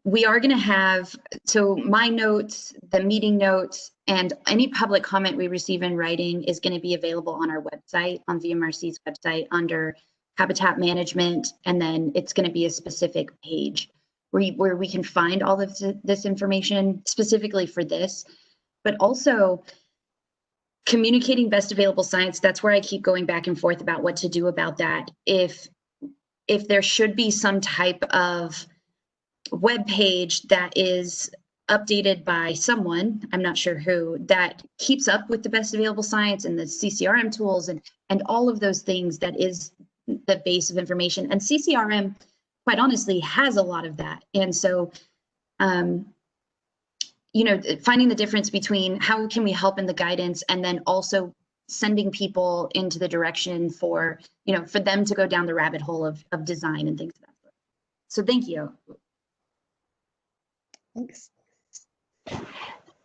we are going to have, so my notes, the meeting notes, and any public comment we receive in writing is going to be available on our website, on VMRC's website, under habitat management, and then it's going to be a specific page where we can find all of this information specifically for this, but also communicating best available science. That's where I keep going back and forth about what to do about that. If there should be some type of web page that is updated by someone, I'm not sure who, that keeps up with the best available science and the CCRM tools and all of those things, that is the base of information. And CCRM, quite honestly, has a lot of that. And so, finding the difference between how can we help in the guidance and then also sending people into the direction for them to go down the rabbit hole of design and things like that. So thank you. Thanks.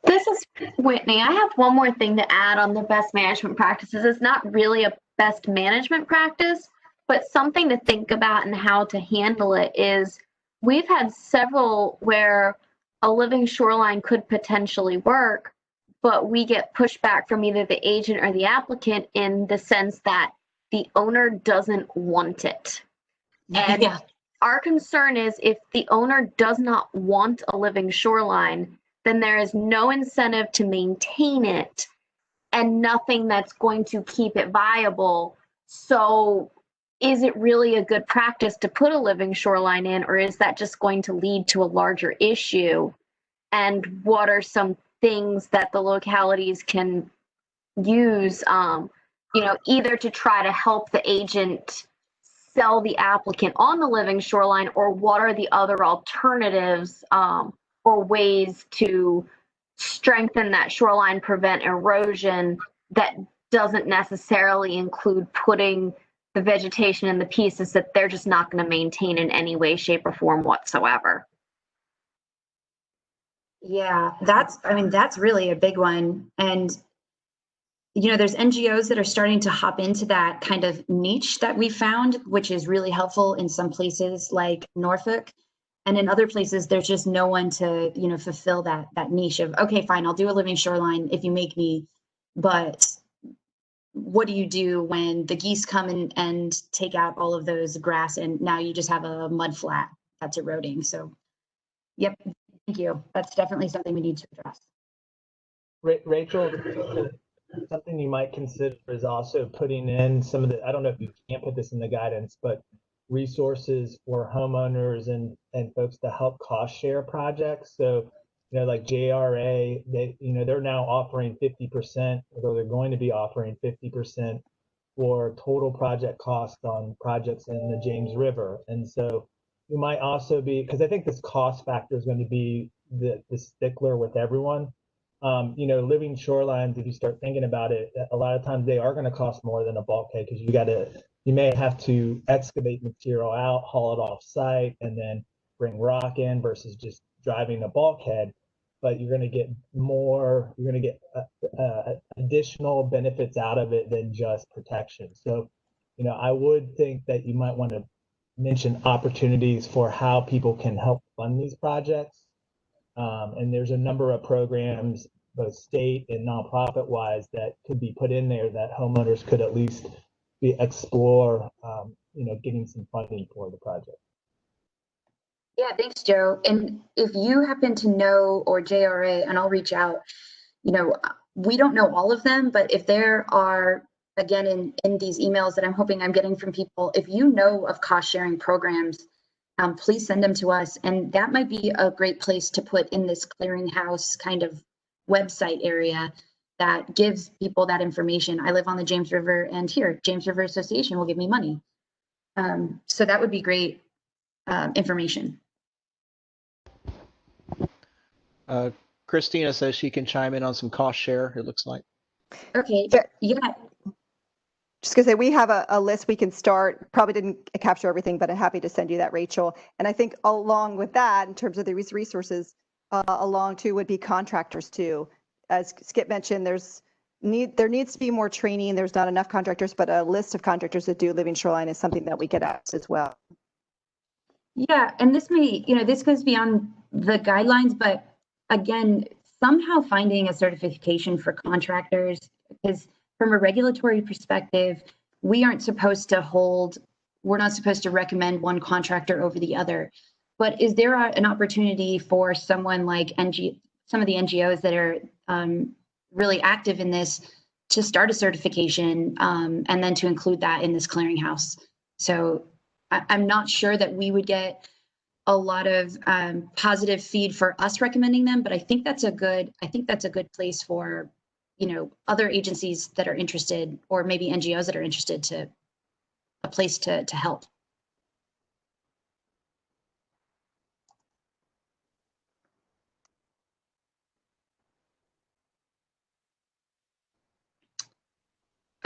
This is Whitney. I have one more thing to add on the best management practices. It's not really a best management practice, but something to think about and how to handle it is, we've had several where a living shoreline could potentially work, but we get pushback from either the agent or the applicant in the sense that the owner doesn't want it. And yeah. Our concern is, if the owner does not want a living shoreline, then there is no incentive to maintain it and nothing that's going to keep it viable. So is it really a good practice to put a living shoreline in, or is that just going to lead to a larger issue? And what are some things that the localities can use, either to try to help the agent sell the applicant on the living shoreline, or what are the other alternatives or ways to strengthen that shoreline, prevent erosion, that doesn't necessarily include putting the vegetation in the pieces that they're just not going to maintain in any way, shape, or form whatsoever. Yeah, that's really a big one. And there's NGOs that are starting to hop into that kind of niche that we found, which is really helpful in some places like Norfolk. And in other places, there's just no one to, fulfill that niche of, okay, fine, I'll do a living shoreline if you make me, but what do you do when the geese come and take out all of those grass, and now you just have a mud flat that's eroding? So, yep, thank you. That's definitely something we need to address. Rachel, something you might consider is also putting in some of the, I don't know if you can put this in the guidance, but resources for homeowners and folks to help cost share projects. So, like JRA, they're now offering 50%, although they're going to be offering 50% for total project cost on projects in the James River. And so you might also be, because I think this cost factor is going to be the stickler with everyone. Living shorelines, if you start thinking about it, a lot of times they are going to cost more than a bulkhead, because you may have to excavate material out, haul it off site, and then bring rock in versus just driving a bulkhead, but you're going to get more, you're going to get additional benefits out of it than just protection. So, I would think that you might want to mention opportunities for how people can help fund these projects. And there's a number of programs, both state and nonprofit wise, that could be put in there that homeowners could at least explore, getting some funding for the project. Yeah, thanks, Joe. And if you happen to know, or JRA, and I'll reach out, we don't know all of them, but if there are, again, in these emails that I'm hoping I'm getting from people, if you know of cost sharing programs, please send them to us. And that might be a great place to put in this clearinghouse kind of website area that gives people that information. I live on the James River, and here, James River Association will give me money. So that would be great information. Christina says she can chime in on some cost share, it looks like. Okay, yeah. Just gonna say, we have a list we can start. Probably didn't capture everything, but I'm happy to send you that, Rachel. And I think along with that, in terms of the resources, along too would be contractors too. As Skip mentioned, there needs to be more training. There's not enough contractors, but a list of contractors that do Living Shoreline is something that we could ask as well. Yeah, and this may, this goes beyond the guidelines, but again, somehow finding a certification for contractors, because from a regulatory perspective, we're not supposed to recommend one contractor over the other. But is there an opportunity for someone like some of the NGOs that are really active in this to start a certification and then to include that in this clearinghouse? So I'm not sure that we would get a lot of positive feed for us recommending them, but I think that's a good place for other agencies that are interested, or maybe NGOs that are interested, to a place to help.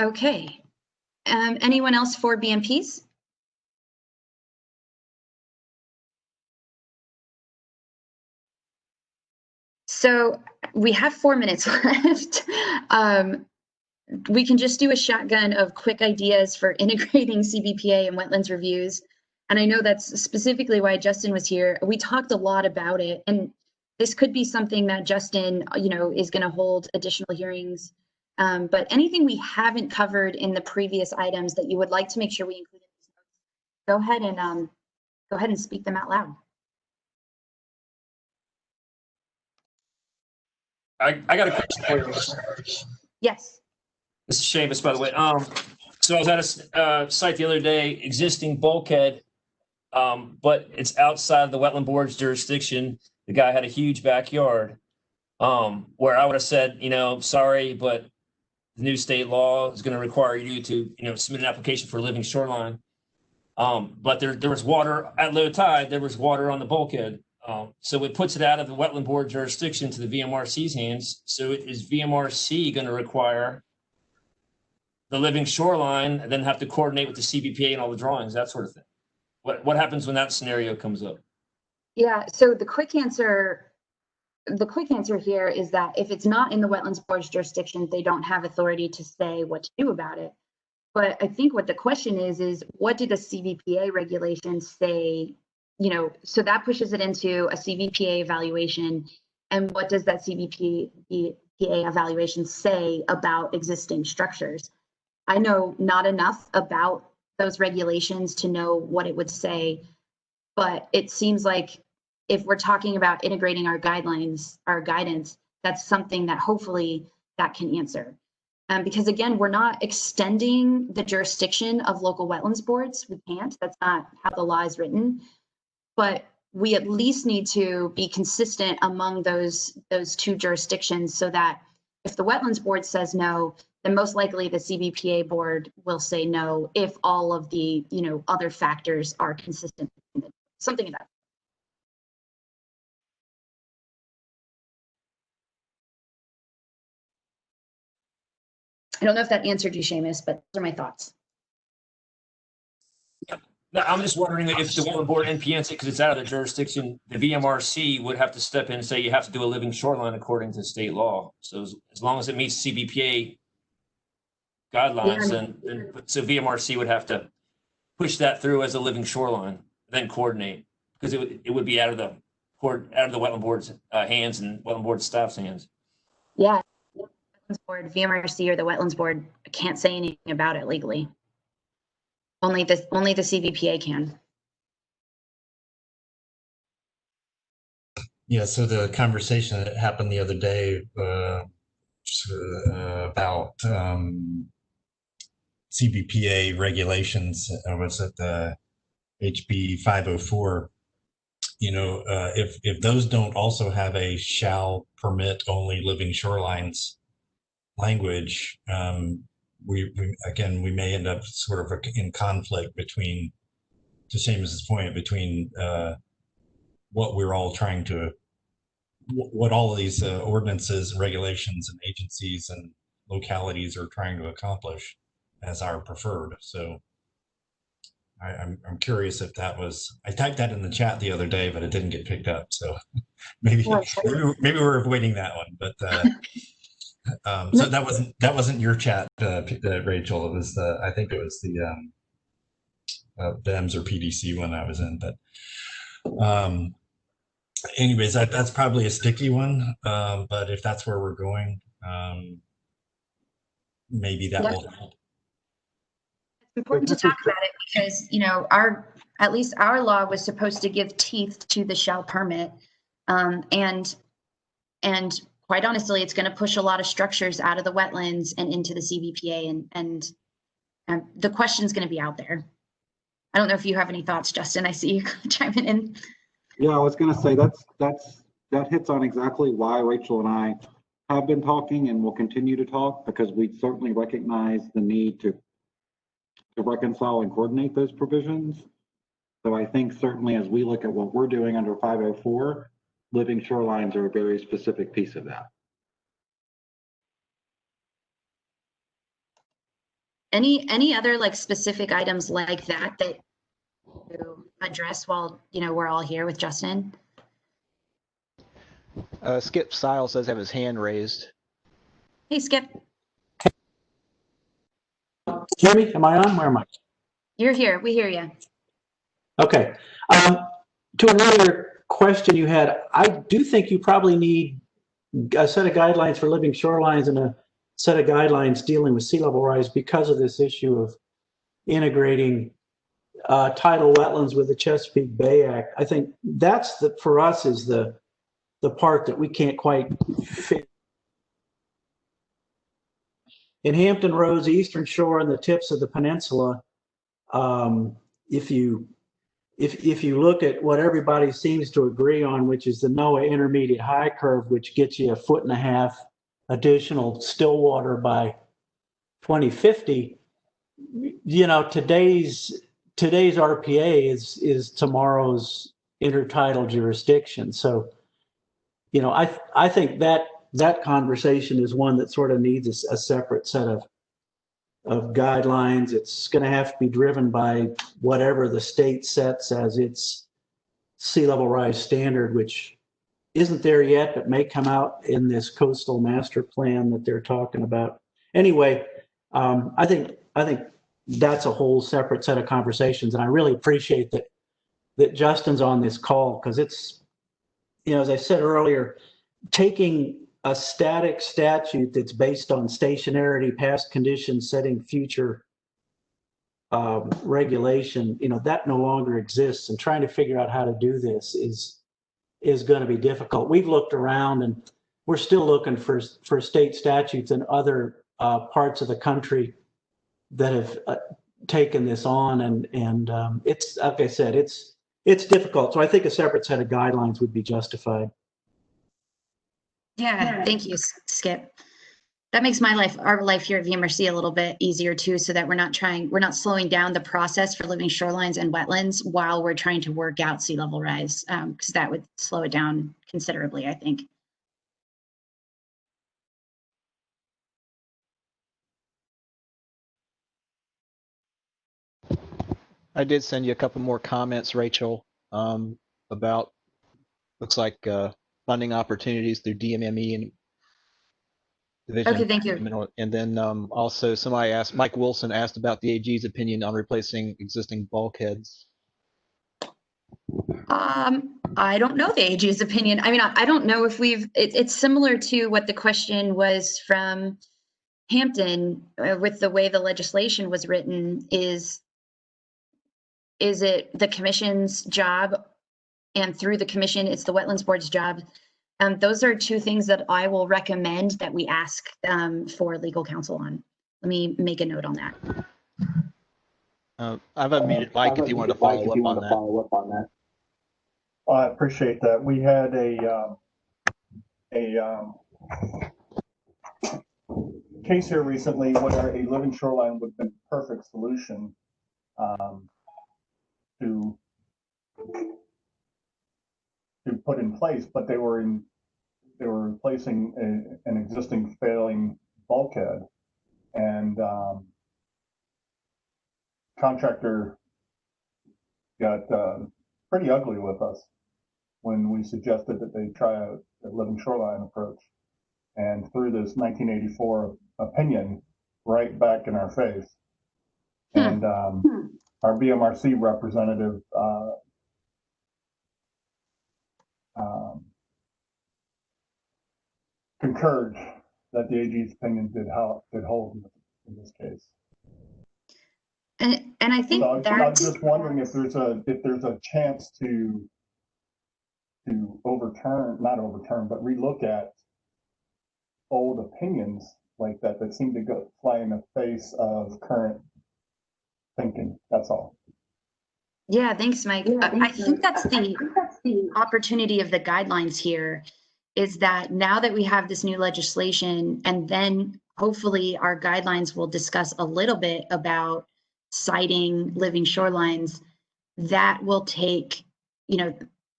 Okay. Anyone else for BMPs? So we have 4 minutes left. We can just do a shotgun of quick ideas for integrating CBPA and wetlands reviews. And I know that's specifically why Justin was here. We talked a lot about it, and this could be something that Justin, is going to hold additional hearings. But anything we haven't covered in the previous items that you would like to make sure we include in these notes, go ahead and speak them out loud. I got a question for you. Yes. This is Seamus, by the way. So I was at a site the other day, existing bulkhead, but it's outside of the Wetland Board's jurisdiction. The guy had a huge backyard, where I would have said, sorry, but the new state law is going to require you to, submit an application for a living shoreline. But there was water at low tide. There was water on the bulkhead. So it puts it out of the Wetland Board jurisdiction to the VMRC's hands. So is VMRC going to require the living shoreline and then have to coordinate with the CBPA and all the drawings, that sort of thing? What happens when that scenario comes up? Yeah, so the quick answer here is that if it's not in the Wetlands Board's jurisdiction, they don't have authority to say what to do about it. But I think what the question is what do the CBPA regulations say? So that pushes it into a CBPA evaluation. And what does that CBPA evaluation say about existing structures? I know not enough about those regulations to know what it would say, but it seems like if we're talking about integrating our guidelines, our guidance, that's something that hopefully that can answer. Because again, we're not extending the jurisdiction of local wetlands boards. We can't, that's not how the law is written, but we at least need to be consistent among those two jurisdictions so that if the wetlands board says no, then most likely the CBPA board will say no if all of the other factors are consistent. Something like that. I don't know if that answered you, Seamus, but those are my thoughts. No, I'm just wondering if the Wetland Board NPNs it because it's out of their jurisdiction, the VMRC would have to step in and say you have to do a living shoreline according to state law. So as long as it meets CBPA guidelines, then so VMRC would have to push that through as a living shoreline, then coordinate because it would be out of the Wetland Board's hands and Wetland Board staff's hands. Yeah, Wetlands Board, VMRC, or the Wetlands Board can't say anything about it legally. Only the CBPA can. Yeah, so the conversation that happened the other day about CBPA regulations was at the HB 504. You know, if those don't also have a shall permit only living shorelines language, we may end up sort of in conflict between, to Seamus's point, between what we're all trying to, what all of these ordinances and regulations and agencies and localities are trying to accomplish as our preferred. So I'm curious if that was, I typed that in the chat the other day, but it didn't get picked up. So maybe we're avoiding that one, but so that wasn't your chat, Rachel. It was I think it was the BEMS or PDC one I was in, but anyways, that's probably a sticky one. But if that's where we're going, maybe that will help. It's important to talk about it because, you know, at least our law was supposed to give teeth to the shall permit. And quite honestly, it's going to push a lot of structures out of the wetlands and into the CBPA, and the question's going to be out there. I don't know if you have any thoughts, Justin. I see you chiming in. Yeah, I was going to say that hits on exactly why Rachel and I have been talking and will continue to talk, because we certainly recognize the need to reconcile and coordinate those provisions. So I think certainly as we look at what we're doing under 504, living shorelines are a very specific piece of that. Any other like specific items like that you address while, you know, we're all here with Justin? Skip Siles does have his hand raised. Hey, Skip. Hear me? Am I on? Where am I? You're here. We hear you. Okay. To an earlier question you had, I do think you probably need a set of guidelines for living shorelines and a set of guidelines dealing with sea level rise because of this issue of integrating tidal wetlands with the Chesapeake Bay Act. I think that's for us is the part that we can't quite fit. In Hampton Roads, Eastern Shore, and the tips of the peninsula, if you look at what everybody seems to agree on, which is the NOAA intermediate high curve, which gets you 1.5 feet additional still water by 2050, you know, today's RPA is tomorrow's intertidal jurisdiction. So, you know, I think that conversation is one that sort of needs a separate set of guidelines. It's going to have to be driven by whatever the state sets as its sea level rise standard, which isn't there yet, but may come out in this coastal master plan that they're talking about. Anyway, I think that's a whole separate set of conversations, and I really appreciate that Justin's on this call, because it's, you know, as I said earlier, taking a static statute that's based on stationarity, past conditions, setting future regulation, you know, that no longer exists, and trying to figure out how to do this is going to be difficult. We've looked around and we're still looking for state statutes in other parts of the country that have taken this on, and it's, like I said, it's difficult. So I think a separate set of guidelines would be justified. Yeah, thank you, Skip. That makes our life here at VMRC a little bit easier too, so that we're not slowing down the process for living shorelines and wetlands while we're trying to work out sea level rise, because that would slow it down considerably, I think. I did send you a couple more comments, Rachel, about looks like funding opportunities through DMME and Division. Okay, thank you. And then also somebody asked, Mike Wilson asked about the AG's opinion on replacing existing bulkheads. I don't know the AG's opinion. I mean, I don't know if it's similar to what the question was from Hampton with the way the legislation was written. Is it the commission's job, and through the commission, it's the Wetlands Board's job? Those are two things that I will recommend that we ask for legal counsel on. Let me make a note on that. I've unmuted Mike if you want to follow up on that. I appreciate that. We had a case here recently where a living shoreline would have been a perfect solution to put in place, but they were replacing an existing failing bulkhead, and contractor got pretty ugly with us when we suggested that they try a living shoreline approach, and threw this 1984 opinion right back in our face. And our BMRC representative concurred that the AG's opinion did hold in this case. And I think so I'm just wondering if there's a chance to not relook at old opinions like that seem to fly in the face of current thinking. That's all. Yeah, thanks, Mike. I think that's the opportunity of the guidelines here, is that now that we have this new legislation, and then hopefully our guidelines will discuss a little bit about citing living shorelines, that will take,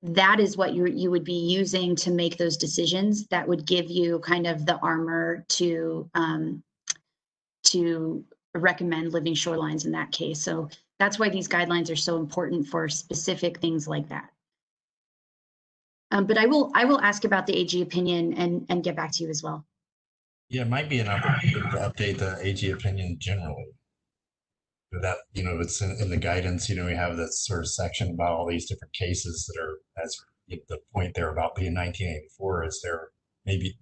that is what you would be using to make those decisions. That would give you kind of the armor to recommend living shorelines in that case. So that's why these guidelines are so important for specific things like that. But I will ask about the AG opinion and get back to you as well. Yeah, it might be an opportunity to update the AG opinion generally. That, it's in the guidance, we have this sort of section about all these different cases that are, as the point there about being 1984, is there maybe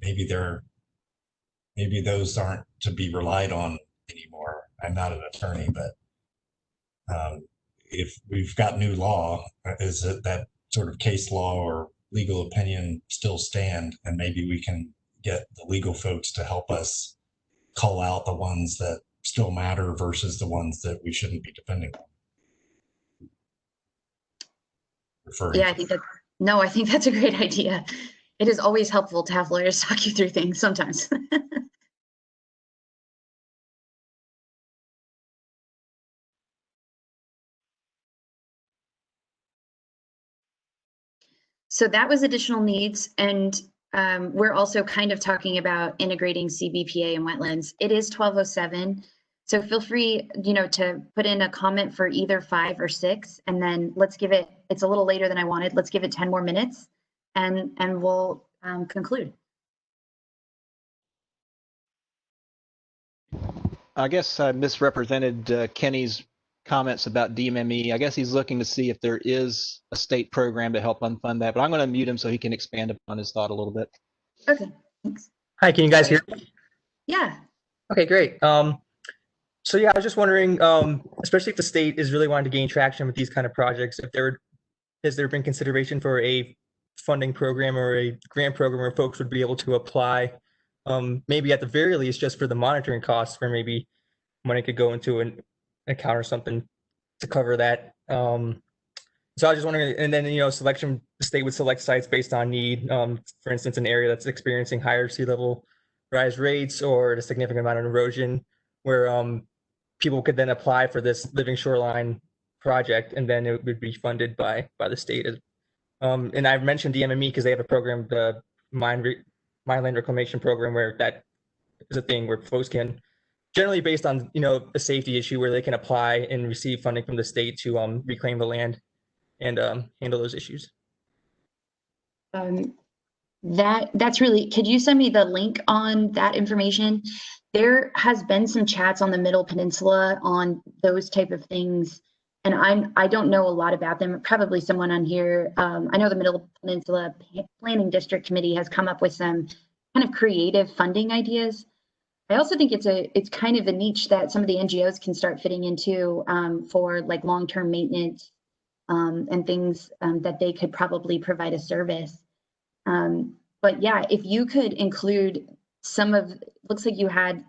those aren't to be relied on anymore. I'm not an attorney, but if we've got new law, is it that sort of case law or legal opinion still stand, and maybe we can get the legal folks to help us call out the ones that still matter versus the ones that we shouldn't be depending on. Yeah, I think that's a great idea. It is always helpful to have lawyers talk you through things sometimes. So that was additional needs, and we're also kind of talking about integrating CBPA and wetlands. It is 12:07, so feel free, to put in a comment for either 5 or 6, and then let's give it. It's a little later than I wanted. Let's give it 10 more minutes, and we'll conclude. I guess I misrepresented Kenny's comments about DMME. I guess he's looking to see if there is a state program to help unfund that, but I'm going to mute him so he can expand upon his thought a little bit. Okay, thanks. Hi, can you guys hear me? Yeah. Okay, great. So yeah, I was just wondering, especially if the state is really wanting to gain traction with these kind of projects, has there been consideration for a funding program or a grant program where folks would be able to apply, maybe at the very least, just for the monitoring costs, where maybe money could go into an account or something to cover that. So I was just wondering, and then, the state would select sites based on need. For instance, an area that's experiencing higher sea level rise rates or a significant amount of erosion, where people could then apply for this living shoreline project, and then it would be funded by the state. And I've mentioned DMME because they have a program, the Mineland Reclamation Program, where that is a thing where folks can generally based on, a safety issue where they can apply and receive funding from the state to reclaim the land and handle those issues. That's really, could you send me the link on that information? There has been some chats on the Middle Peninsula on those type of things, and I don't know a lot about them. Probably someone on here. I know the Middle Peninsula Planning District Committee has come up with some kind of creative funding ideas. I also think it's kind of a niche that some of the NGOs can start fitting into for like long-term maintenance and things that they could probably provide a service. But yeah, if you could include looks like you had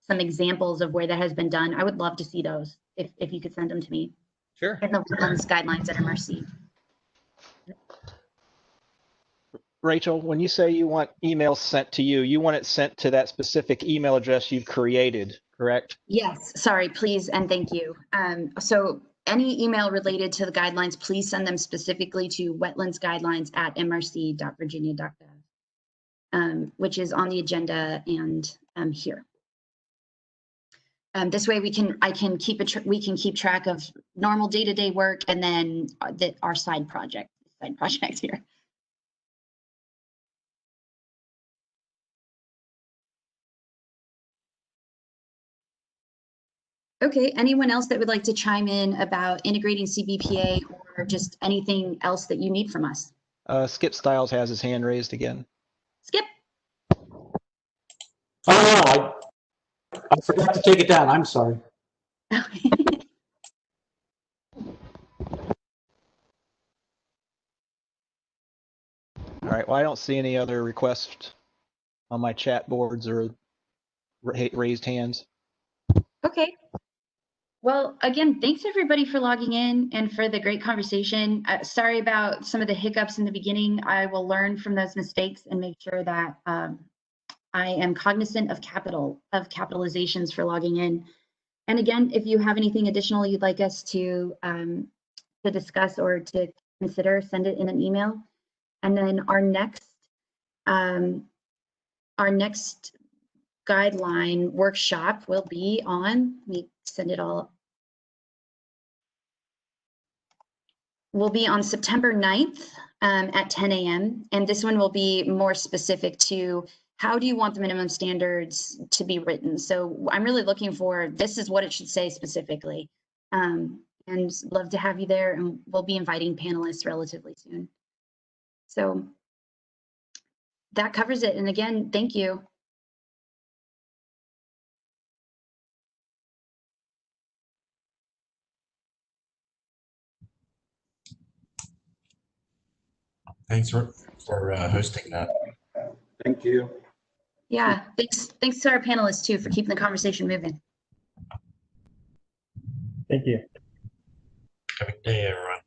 some examples of where that has been done. I would love to see those if you could send them to me. Sure. And the Wetlands guidelines at MRC. Rachel, when you say you want emails sent to you, you want it sent to that specific email address you've created, correct? Yes, sorry, please, and thank you. So any email related to the guidelines, please send them specifically to wetlandsguidelines@mrc.virginia.gov, which is on the agenda and here. This way we can keep track of normal day-to-day work and then our side projects here. Okay, anyone else that would like to chime in about integrating CBPA or just anything else that you need from us? Skip Stiles has his hand raised again. Skip. Oh, I forgot to take it down. I'm sorry. All right, well, I don't see any other requests on my chat boards or raised hands. Okay. Well, again, thanks everybody for logging in and for the great conversation. Sorry about some of the hiccups in the beginning. I will learn from those mistakes and make sure that I am cognizant of capitalizations for logging in. And again, if you have anything additional you'd like us to discuss or to consider, send it in an email. And then our next guideline workshop will be on, let me send it all. Will be on September 9th at 10 a.m. And this one will be more specific to how do you want the minimum standards to be written? So I'm really looking for, this is what it should say specifically. And love to have you there, and we'll be inviting panelists relatively soon. So that covers it. And again, thank you. Thanks for hosting that. Thank you. Yeah, thanks to our panelists too for keeping the conversation moving. Thank you. Have a good day, everyone.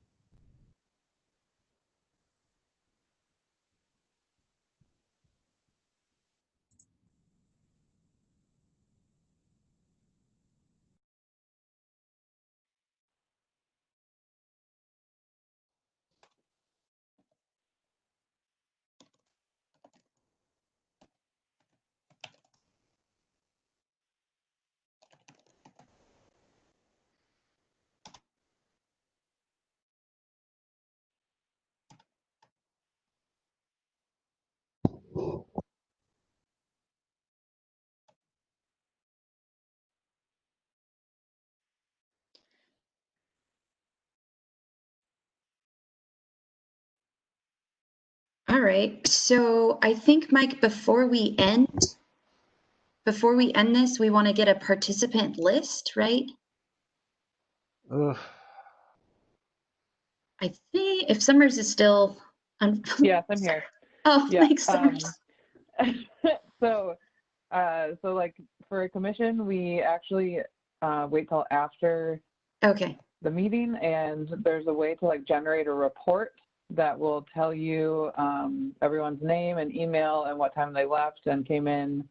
All right, so I think, Mike, before we end this, we want to get a participant list, right? Ugh. I think if Summers is still on. Yes, I'm here. Oh, Yeah, thanks, Summers. So like for a commission, we actually wait till after the meeting, and there's a way to like generate a report that will tell you everyone's name and email and what time they left and came in